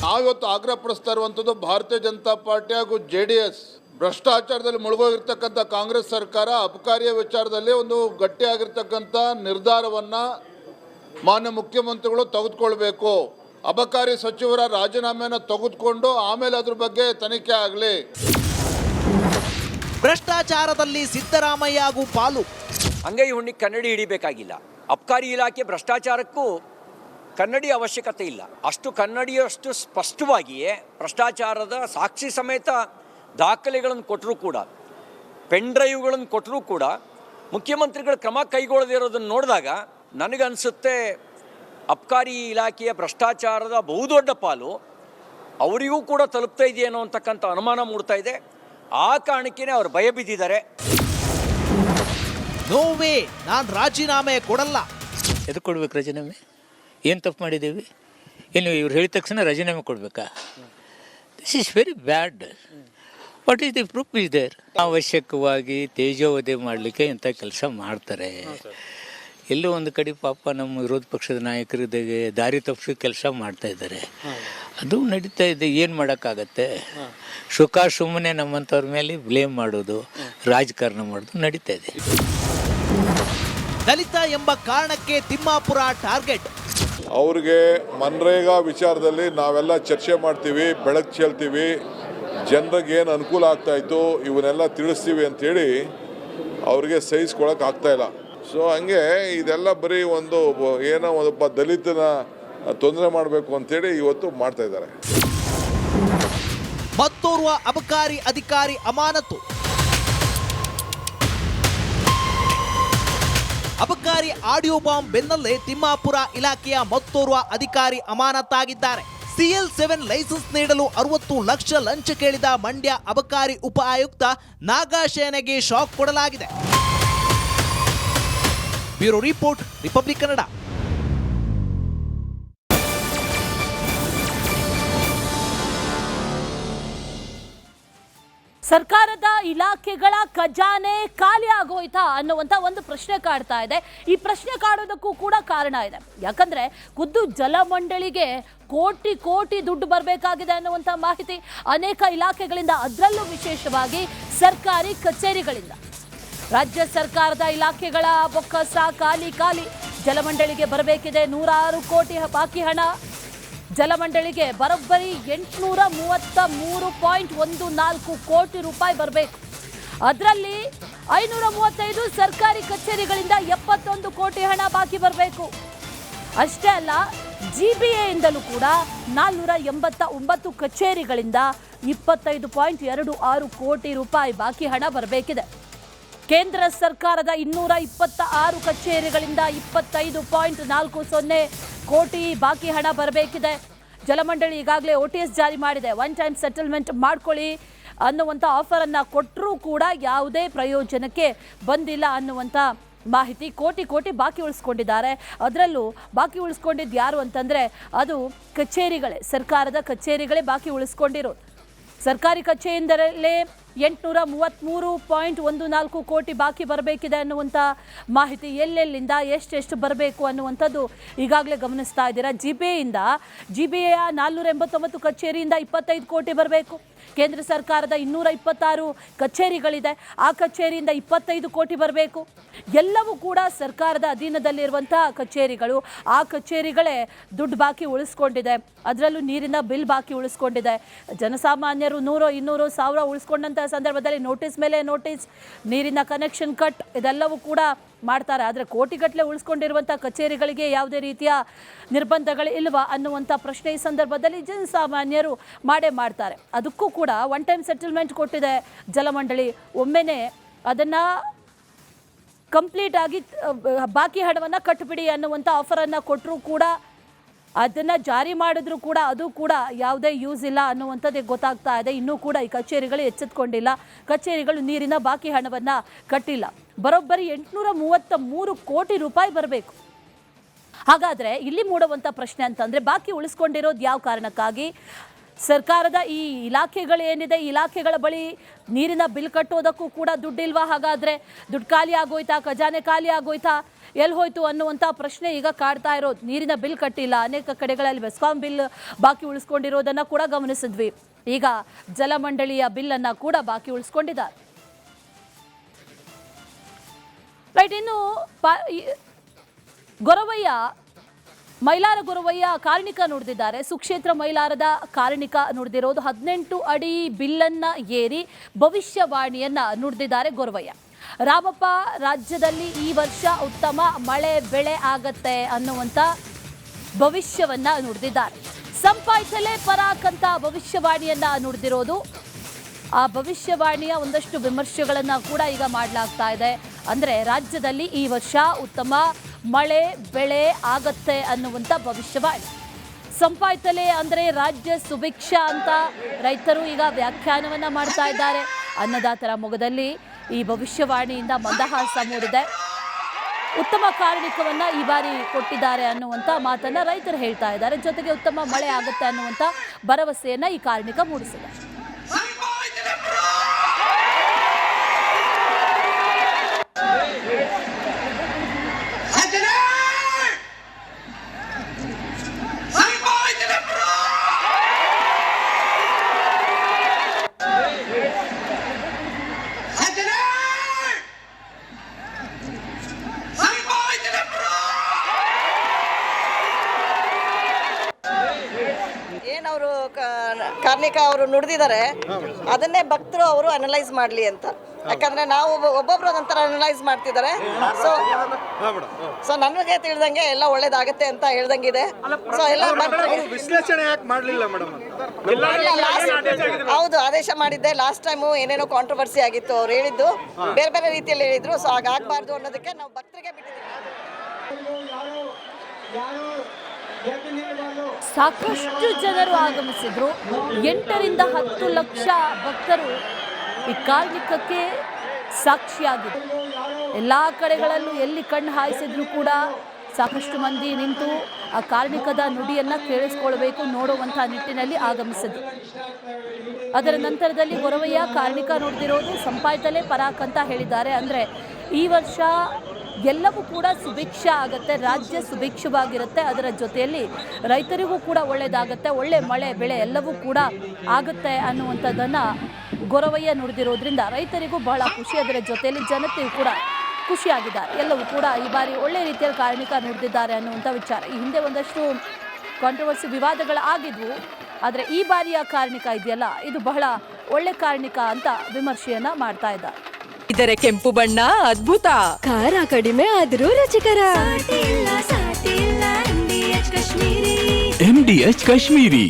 ನಾವಿವತ್ತು ಆಗ್ರಹ ಪಡಿಸ್ತಾ ಇರುವಂಥದ್ದು ಭಾರತೀಯ ಜನತಾ ಪಾರ್ಟಿ ಹಾಗೂ JDS ಭ್ರಷ್ಟಾಚಾರದಲ್ಲಿ ಮುಳುಗೋಗಿರ್ತಕ್ಕಂಥ ಕಾಂಗ್ರೆಸ್ ಸರ್ಕಾರ ಅಬಕಾರಿಯ ವಿಚಾರದಲ್ಲಿ ಒಂದು ಗಟ್ಟಿಯಾಗಿರ್ತಕ್ಕಂಥ ನಿರ್ಧಾರವನ್ನು ಮಾನ್ಯ ಮುಖ್ಯಮಂತ್ರಿಗಳು ತೆಗೆದುಕೊಳ್ಬೇಕು. ಅಬಕಾರಿ ಸಚಿವರ ರಾಜೀನಾಮೆಯನ್ನು ತೆಗೆದುಕೊಂಡು ಆಮೇಲೆ ಅದ್ರ ಬಗ್ಗೆ ತನಿಖೆ ಆಗಲಿ. ಭ್ರಷ್ಟಾಚಾರದಲ್ಲಿ ಸಿದ್ದರಾಮಯ್ಯ ಹಾಗೂ ಪಾಲು. ಅಂಗೈ ಹುಣ್ಣಿ ಕನ್ನಡಿ ಹಿಡಿಬೇಕಾಗಿಲ್ಲ. ಅಬಕಾರಿ ಇಲಾಖೆ ಭ್ರಷ್ಟಾಚಾರಕ್ಕೂ ಕನ್ನಡಿ ಅವಶ್ಯಕತೆ ಇಲ್ಲ. ಅಷ್ಟು ಕನ್ನಡಿಯಷ್ಟು ಸ್ಪಷ್ಟವಾಗಿಯೇ ಭ್ರಷ್ಟಾಚಾರದ ಸಾಕ್ಷಿ ಸಮೇತ ದಾಖಲೆಗಳನ್ನು ಕೊಟ್ಟರೂ ಕೂಡ, ಪೆನ್ ಡ್ರೈವ್ಗಳನ್ನು ಕೊಟ್ಟರೂ ಕೂಡ ಮುಖ್ಯಮಂತ್ರಿಗಳು ಕ್ರಮ ಕೈಗೊಳ್ಳದೇ ಇರೋದನ್ನು ನೋಡಿದಾಗ ನನಗನ್ಸುತ್ತೆ ಅಬಕಾರಿ ಇಲಾಖೆಯ ಭ್ರಷ್ಟಾಚಾರದ ಬಹುದೊಡ್ಡ ಪಾಲು ಅವರಿಗೂ ಕೂಡ ತಲುಪ್ತಾ ಇದೆಯೇನೋ ಅಂತಕ್ಕಂಥ ಅನುಮಾನ ಮೂಡ್ತಾ ಇದೆ. ಆ ಕಾರಣಕ್ಕೇ ಅವರು ಭಯ ಬಿದ್ದಿದ್ದಾರೆ. ನೋವೇ, ನಾನು ರಾಜೀನಾಮೆ ಕೊಡಲ್ಲ. ಎದಕ್ಕೆ ಕೊಡ್ಬೇಕು ರಾಜೀನಾಮೆ? ಏನು ತಪ್ಪು ಮಾಡಿದ್ದೀವಿ? ಏನು ಇವ್ರು ಹೇಳಿದ ತಕ್ಷಣ ರಾಜೀನಾಮೆ ಕೊಡಬೇಕಾ? This is very bad. What is the proof is there? ಅವಶ್ಯಕವಾಗಿ ತೇಜೋವಧೆ ಮಾಡಲಿಕ್ಕೆ ಇಂಥ ಕೆಲಸ ಮಾಡ್ತಾರೆ. ಎಲ್ಲೋ ಒಂದು ಕಡೆ ಪಾಪ ನಮ್ಮ ವಿರೋಧ ಪಕ್ಷದ ನಾಯಕರಿದ್ದಾಗೆ ದಾರಿ ತಪ್ಪಿಸಿ ಕೆಲಸ ಮಾಡ್ತಾ ಇದ್ದಾರೆ. ಅದು ನಡೀತಾ ಇದೆ. ಏನು ಮಾಡೋಕ್ಕಾಗತ್ತೆ? ಸುಮ್ಮನೆ ನಮ್ಮಂಥವ್ರ ಮೇಲೆ ಬ್ಲೇಮ್ ಮಾಡೋದು, ರಾಜಕಾರಣ ಮಾಡೋದು ನಡೀತಾ ಇದೆ. ದಲಿತ ಎಂಬ ಕಾರಣಕ್ಕೆ ತಿಮ್ಮಾಪುರ ಟಾರ್ಗೆಟ್. ಅವ್ರಿಗೆ ಮನ್ರೇಗಾ ವಿಚಾರದಲ್ಲಿ ನಾವೆಲ್ಲ ಚರ್ಚೆ ಮಾಡ್ತೀವಿ, ಬೆಳಕು ಚೆಲ್ತೀವಿ, ಜನರಿಗೆ ಏನು ಅನುಕೂಲ ಆಗ್ತಾಯಿತ್ತು ಇವನ್ನೆಲ್ಲ ತಿಳಿಸ್ತೀವಿ ಅಂಥೇಳಿ ಅವ್ರಿಗೆ ಸಹಿಸ್ಕೊಳಕ್ಕೆ ಆಗ್ತಾಯಿಲ್ಲ. ಸೊ ಹಂಗೆ ಇದೆಲ್ಲ ಬರೀ ಒಂದು ಏನೋ ಒಬ್ಬ ದಲಿತನ ತೊಂದರೆ ಮಾಡಬೇಕು ಅಂಥೇಳಿ ಇವತ್ತು ಮಾಡ್ತಾ ಇದ್ದಾರೆ. ಮತ್ತೋರ್ವ ಅಬಕಾರಿ ಅಧಿಕಾರಿ ಅಮಾನತು. ಅಬಕಾರಿ ಆಡಿಯೋ ಬಾಂಬ್ ಬೆನ್ನಲ್ಲೇ ತಿಮ್ಮಾಪುರ ಇಲಾಖೆಯ ಮತ್ತೋರ್ವ ಅಧಿಕಾರಿ ಅಮಾನತಾಗಿದ್ದಾರೆ. CL7 ಲೈಸೆನ್ಸ್ ನೀಡಲು 60 ಲಕ್ಷ ಲಂಚ ಕೇಳಿದ ಮಂಡ್ಯ ಅಬಕಾರಿ ಉಪ ಆಯುಕ್ತ ನಾಗಾಶೇನೆಗೆ ಶಾಕ್ ಕೊಡಲಾಗಿದೆ. Bureau report, Republic Kannada. ಸರ್ಕಾರದ ಇಲಾಖೆಗಳ ಖಜಾನೆ ಖಾಲಿ ಆಗೋಯ್ತಾ ಅನ್ನುವಂಥ ಒಂದು ಪ್ರಶ್ನೆ ಕಾಡ್ತಾ ಇದೆ. ಈ ಪ್ರಶ್ನೆ ಕಾಡೋದಕ್ಕೂ ಕೂಡ ಕಾರಣ ಇದೆ. ಯಾಕಂದ್ರೆ ಖುದ್ದು ಜಲಮಂಡಳಿಗೆ ಕೋಟಿ ಕೋಟಿ ದುಡ್ಡು ಬರಬೇಕಾಗಿದೆ ಅನ್ನುವಂಥ ಮಾಹಿತಿ ಅನೇಕ ಇಲಾಖೆಗಳಿಂದ, ಅದರಲ್ಲೂ ವಿಶೇಷವಾಗಿ ಸರ್ಕಾರಿ ಕಚೇರಿಗಳಿಂದ. ರಾಜ್ಯ ಸರ್ಕಾರದ ಇಲಾಖೆಗಳ ಬೊಕ್ಕಸ ಖಾಲಿ. ಜಲಮಂಡಳಿಗೆ ಬರಬೇಕಿದೆ 106 ಕೋಟಿ ಬಾಕಿ ಹಣ. ಜಲಮಂಡಳಿಗೆ ಬರೋಬ್ಬರಿ 833.14 ಕೋಟಿ ರೂಪಾಯಿ ಬರಬೇಕು. ಅದರಲ್ಲಿ 535 ಸರ್ಕಾರಿ ಕಚೇರಿಗಳಿಂದ 71 ಕೋಟಿ ಹಣ ಬಾಕಿ ಬರಬೇಕು. ಅಷ್ಟೇ ಅಲ್ಲ, GBAಯಿಂದಲೂ ಕೂಡ 489 ಕಚೇರಿಗಳಿಂದ 25.26 ಕೋಟಿ ರೂಪಾಯಿ ಬಾಕಿ ಹಣ ಬರಬೇಕಿದೆ. ಕೇಂದ್ರ ಸರ್ಕಾರದ 226 ಕಚೇರಿಗಳಿಂದ 25.40 ಕೋಟಿ ಬಾಕಿ ಹಣ ಬರಬೇಕಿದೆ. ಜಲಮಂಡಳಿ ಈಗಾಗಲೇ OTS ಜಾರಿ ಮಾಡಿದೆ. ಒನ್ ಟೈಮ್ ಸೆಟಲ್ಮೆಂಟ್ ಮಾಡ್ಕೊಳ್ಳಿ ಅನ್ನುವಂಥ ಆಫರನ್ನು ಕೊಟ್ಟರೂ ಕೂಡ ಯಾವುದೇ ಪ್ರಯೋಜನಕ್ಕೆ ಬಂದಿಲ್ಲ ಅನ್ನುವಂಥ ಮಾಹಿತಿ. ಕೋಟಿ ಬಾಕಿ ಉಳಿಸ್ಕೊಂಡಿದ್ದಾರೆ. ಅದರಲ್ಲೂ ಬಾಕಿ ಉಳಿಸ್ಕೊಂಡಿದ್ದು ಯಾರು ಅಂತಂದರೆ ಅದು ಕಚೇರಿಗಳೇ, ಸರ್ಕಾರದ ಕಚೇರಿಗಳೇ ಬಾಕಿ ಉಳಿಸ್ಕೊಂಡಿರೋದು. ಸರ್ಕಾರಿ ಕಚೇರಿಯಿಂದಲೇ 833.14 ಕೋಟಿ ಬಾಕಿ ಬರಬೇಕಿದೆ ಅನ್ನುವಂಥ ಮಾಹಿತಿ. ಎಲ್ಲೆಲ್ಲಿಂದ ಎಷ್ಟೆಷ್ಟು ಬರಬೇಕು ಅನ್ನುವಂಥದ್ದು ಈಗಾಗಲೇ ಗಮನಿಸ್ತಾ ಇದ್ದೀರಾ. GBA 489 ಕಚೇರಿಯಿಂದ 25 ಕೋಟಿ ಬರಬೇಕು. ಕೇಂದ್ರ ಸರ್ಕಾರದ 226 ಕಚೇರಿಗಳಿದೆ, ಆ ಕಚೇರಿಯಿಂದ 25 ಕೋಟಿ ಬರಬೇಕು. ಎಲ್ಲವೂ ಕೂಡ ಸರ್ಕಾರದ ಅಧೀನದಲ್ಲಿರುವಂಥ ಕಚೇರಿಗಳು. ಆ ಕಚೇರಿಗಳೇ ದುಡ್ಡು ಬಾಕಿ ಉಳಿಸ್ಕೊಂಡಿದೆ. ಅದರಲ್ಲೂ ನೀರಿನ ಬಿಲ್ ಬಾಕಿ ಉಳಿಸ್ಕೊಂಡಿದೆ. ಜನಸಾಮಾನ್ಯರು 100, 200, 1000 ಉಳಿಸ್ಕೊಂಡಂಥ ಸಂದರ್ಭದಲ್ಲಿ ನೋಟಿಸ್ ಮೇಲೆ ನೋಟಿಸ್, ನೀರಿನ ಕನೆಕ್ಷನ್ ಕಟ್, ಇದೆಲ್ಲವೂ ಕೂಡ ಮಾಡ್ತಾರೆ. ಆದರೆ ಕೋಟಿಗಟ್ಟಲೆ ಉಳಿಸ್ಕೊಂಡಿರುವಂಥ ಕಚೇರಿಗಳಿಗೆ ಯಾವುದೇ ರೀತಿಯ ನಿರ್ಬಂಧಗಳು ಇಲ್ವಾ ಅನ್ನುವಂಥ ಪ್ರಶ್ನೆ ಈ ಸಂದರ್ಭದಲ್ಲಿ ಜನಸಾಮಾನ್ಯರು ಮಾಡ್ತಾರೆ. ಅದಕ್ಕೂ ಕೂಡ ಒನ್ ಟೈಮ್ ಸೆಟಲ್ಮೆಂಟ್ ಕೊಟ್ಟಿದೆ ಜಲಮಂಡಳಿ. ಒಮ್ಮೆನೇ ಅದನ್ನು ಕಂಪ್ಲೀಟ್ ಆಗಿ ಬಾಕಿ ಹಣವನ್ನು ಕಟ್ಟಿಬಿಡಿ ಅನ್ನುವಂಥ ಆಫರನ್ನು ಕೊಟ್ಟರೂ ಕೂಡ, ಅದನ್ನು ಜಾರಿ ಮಾಡಿದ್ರು ಕೂಡ ಅದು ಕೂಡ ಯಾವುದೇ ಯೂಸ್ ಇಲ್ಲ ಅನ್ನುವಂಥದ್ದು ಗೊತ್ತಾಗ್ತಾ ಇದೆ. ಇನ್ನೂ ಕೂಡ ಈ ಕಚೇರಿಗಳು ಎಚ್ಚೆತ್ಕೊಂಡಿಲ್ಲ. ಕಚೇರಿಗಳು ನೀರಿನ ಬಾಕಿ ಹಣವನ್ನು ಕಟ್ಟಿಲ್ಲ. ಬರೋಬ್ಬರಿ 833 ಕೋಟಿ ರೂಪಾಯಿ ಬರಬೇಕು. ಹಾಗಾದರೆ ಇಲ್ಲಿ ಮೂಡುವಂಥ ಪ್ರಶ್ನೆ ಅಂತಂದರೆ, ಬಾಕಿ ಉಳಿಸ್ಕೊಂಡಿರೋದು ಯಾವ ಕಾರಣಕ್ಕಾಗಿ? ಸರ್ಕಾರದ ಈ ಇಲಾಖೆಗಳು ಏನಿದೆ, ಇಲಾಖೆಗಳ ಬಳಿ ನೀರಿನ ಬಿಲ್ ಕಟ್ಟೋದಕ್ಕೂ ಕೂಡ ದುಡ್ಡಿಲ್ವಾ? ಹಾಗಾದರೆ ದುಡ್ಡು ಖಾಲಿ ಆಗೋಯ್ತಾ? ಖಜಾನೆ ಖಾಲಿ ಆಗೋಯ್ತಾ? ಎಲ್ಲಿ ಹೋಯ್ತು ಅನ್ನುವಂಥ ಪ್ರಶ್ನೆ ಈಗ ಕಾಡ್ತಾ ಇರೋದು. ನೀರಿನ ಬಿಲ್ ಕಟ್ಟಿಲ್ಲ, ಅನೇಕ ಕಡೆಗಳಲ್ಲಿ ಬೆಸ್ಕಾಂ ಬಿಲ್ ಬಾಕಿ ಉಳಿಸ್ಕೊಂಡಿರೋದನ್ನು ಕೂಡ ಗಮನಿಸಿದ್ವಿ. ಈಗ ಜಲಮಂಡಳಿಯ ಬಿಲ್ಲನ್ನು ಕೂಡ ಬಾಕಿ ಉಳಿಸ್ಕೊಂಡಿದ್ದಾರೆ. ರೈಟ್, ಇನ್ನು ಗೊರವಯ್ಯ, ಮೈಲಾರ ಗೊರವಯ್ಯ ಕಾರ್ಣಿಕ ನುಡಿದಿದ್ದಾರೆ. ಸುಕ್ಷೇತ್ರ ಮೈಲಾರದ ಕಾರ್ಣಿಕ ನುಡಿದಿರೋದು 18 ಅಡಿ ಬಿಲ್ಲನ್ನ ಏರಿ ಭವಿಷ್ಯವಾಣಿಯನ್ನ ನುಡಿದಿದ್ದಾರೆ ಗೊರವಯ್ಯ. ರಾಮಪ್ಪ, ರಾಜ್ಯದಲ್ಲಿ ಈ ವರ್ಷ ಉತ್ತಮ ಮಳೆ ಬೆಳೆ ಆಗತ್ತೆ ಅನ್ನುವಂಥ ಭವಿಷ್ಯವನ್ನ ನುಡಿದಿದ್ದಾರೆ. ಸಂಪಾಯ್ತಲೇ ಪರಾಕ್ ಅಂತ ಭವಿಷ್ಯವಾಣಿಯನ್ನ ನುಡಿದಿರೋದು. ಆ ಭವಿಷ್ಯವಾಣಿಯ ಒಂದಷ್ಟು ವಿಮರ್ಶೆಗಳನ್ನು ಕೂಡ ಈಗ ಮಾಡಲಾಗ್ತಾ ಇದೆ. ಅಂದರೆ ರಾಜ್ಯದಲ್ಲಿ ಈ ವರ್ಷ ಉತ್ತಮ ಮಳೆ ಬೆಳೆ ಆಗತ್ತೆ ಅನ್ನುವಂಥ ಭವಿಷ್ಯವಾಣಿ. ಸಂಪಾಯ್ತಲೆ ಅಂದರೆ ರಾಜ್ಯ ಸುಭಿಕ್ಷ ಅಂತ ರೈತರು ಈಗ ವ್ಯಾಖ್ಯಾನವನ್ನು ಮಾಡ್ತಾ ಇದ್ದಾರೆ. ಅನ್ನದಾತರ ಮೊಗದಲ್ಲಿ ಈ ಭವಿಷ್ಯವಾಣಿಯಿಂದ ಮಂದಹಾಸ ಮೂಡಿದೆ. ಉತ್ತಮ ಕಾರ್ಣಿಕವನ್ನು ಈ ಬಾರಿ ಕೊಟ್ಟಿದ್ದಾರೆ ಅನ್ನುವಂಥ ಮಾತನ್ನು ರೈತರು ಹೇಳ್ತಾ ಇದ್ದಾರೆ. ಜೊತೆಗೆ ಉತ್ತಮ ಮಳೆ ಆಗುತ್ತೆ ಅನ್ನುವಂಥ ಭರವಸೆಯನ್ನು ಈ ಕಾರ್ಣಿಕ ಮೂಡಿಸಿದೆ. ಏನವರು ಕಾರ್ಣಿಕ ಅವರು ನುಡಿದಿದ್ದಾರೆ ಅದನ್ನೇ ಭಕ್ತರು ಅವರು ಅನಲೈಸ್ ಮಾಡಲಿ ಅಂತ. ಯಾಕಂದ್ರೆ ನಾವು ಒಬ್ಬೊಬ್ರು ಒಂಥರ ಅನಲೈಸ್ ಮಾಡ್ತಿದ್ದಾರೆ. ಸೊ ನನಗೆ ತಿಳಿದಂಗೆ ಎಲ್ಲ ಒಳ್ಳೇದಾಗತ್ತೆ ಅಂತ ಹೇಳ್ದಂಗಿದೆ. ಸೊ ಎಲ್ಲ ವಿಶ್ಲೇಷಣೆ ಯಾಕೆ ಮಾಡಲಿಲ್ಲ ಮೇಡಮ್? ಹೌದು, ಆದೇಶ ಮಾಡಿದ್ದೆ. ಲಾಸ್ಟ್ ಟೈಮು ಏನೇನೋ ಕಾಂಟ್ರವರ್ಸಿ ಆಗಿತ್ತು, ಅವ್ರು ಹೇಳಿದ್ದು ಬೇರೆ ಬೇರೆ ರೀತಿಯಲ್ಲಿ ಹೇಳಿದ್ರು. ಸೊ ಹಾಗಾಗಬಾರ್ದು ಅನ್ನೋದಕ್ಕೆ ನಾವು ಭಕ್ತರಿಗೆ ಬಿಟ್ಟಿದ್ದೀವಿ. ಸಾಕಷ್ಟು ಜನರು ಆಗಮಿಸಿದ್ರು. 8 ರಿಂದ 10 ಲಕ್ಷ ಭಕ್ತರು ಈ ಕಾರ್ಣಿಕಕ್ಕೆ ಸಾಕ್ಷಿಯಾಗಿದ್ರು. ಎಲ್ಲ ಕಡೆಗಳಲ್ಲೂ ಎಲ್ಲಿ ಕಣ್ಣು ಹಾಯಿಸಿದ್ರು ಕೂಡ ಸಾಕಷ್ಟು ಮಂದಿ ನಿಂತು ಆ ಕಾರ್ಣಿಕದ ನುಡಿಯನ್ನು ಕೇಳಿಸ್ಕೊಳ್ಬೇಕು ನೋಡುವಂಥ ನಿಟ್ಟಿನಲ್ಲಿ ಆಗಮಿಸಿದ್ರು. ಅದರ ನಂತರದಲ್ಲಿ ಗೊರವಯ್ಯ ಕಾರ್ಣಿಕ ನುಡಿದಿರೋದು ಸಂಪಾಯ್ತಲೇ ಪರಾಕ್ ಅಂತ ಹೇಳಿದ್ದಾರೆ. ಅಂದರೆ ಈ ವರ್ಷ ಎಲ್ಲವೂ ಕೂಡ ಸುಭಿಕ್ಷ ಆಗುತ್ತೆ, ರಾಜ್ಯ ಸುಭಿಕ್ಷವಾಗಿರುತ್ತೆ. ಅದರ ಜೊತೆಯಲ್ಲಿ ರೈತರಿಗೂ ಕೂಡ ಒಳ್ಳೆಯದಾಗುತ್ತೆ, ಒಳ್ಳೆ ಮಳೆ ಬೆಳೆ ಎಲ್ಲವೂ ಕೂಡ ಆಗುತ್ತೆ ಅನ್ನುವಂಥದ್ದನ್ನು ಗೊರವಯ್ಯ ನುಡಿದಿರೋದ್ರಿಂದ ರೈತರಿಗೂ ಬಹಳ ಖುಷಿ. ಅದರ ಜೊತೆಯಲ್ಲಿ ಜನತೆಯೂ ಕೂಡ ಖುಷಿಯಾಗಿದ್ದಾರೆ. ಎಲ್ಲವೂ ಕೂಡ ಈ ಬಾರಿ ಒಳ್ಳೆ ರೀತಿಯಲ್ಲಿ ಕಾರ್ಣಿಕ ನುಡಿದಿದ್ದಾರೆ ಅನ್ನುವಂಥ ವಿಚಾರ. ಈ ಹಿಂದೆ ಒಂದಷ್ಟು ಕಾಂಟ್ರವರ್ಸಿ ವಿವಾದಗಳು ಆಗಿದ್ವು. ಆದರೆ ಈ ಬಾರಿಯ ಕಾರ್ಣಿಕ ಇದೆಯಲ್ಲ, ಇದು ಬಹಳ ಒಳ್ಳೆ ಕಾರ್ಣಿಕ ಅಂತ ವಿಮರ್ಶೆಯನ್ನು ಮಾಡ್ತಾ ಇದ್ದಾರೆ. ಇದರ ಕೆಂಪು ಬಣ್ಣ ಅದ್ಭುತ, ಖಾರ ಕಡಿಮೆ ಆದರೂ ರುಚಿಕರ. MDH ಕಾಶ್ಮೀರಿ.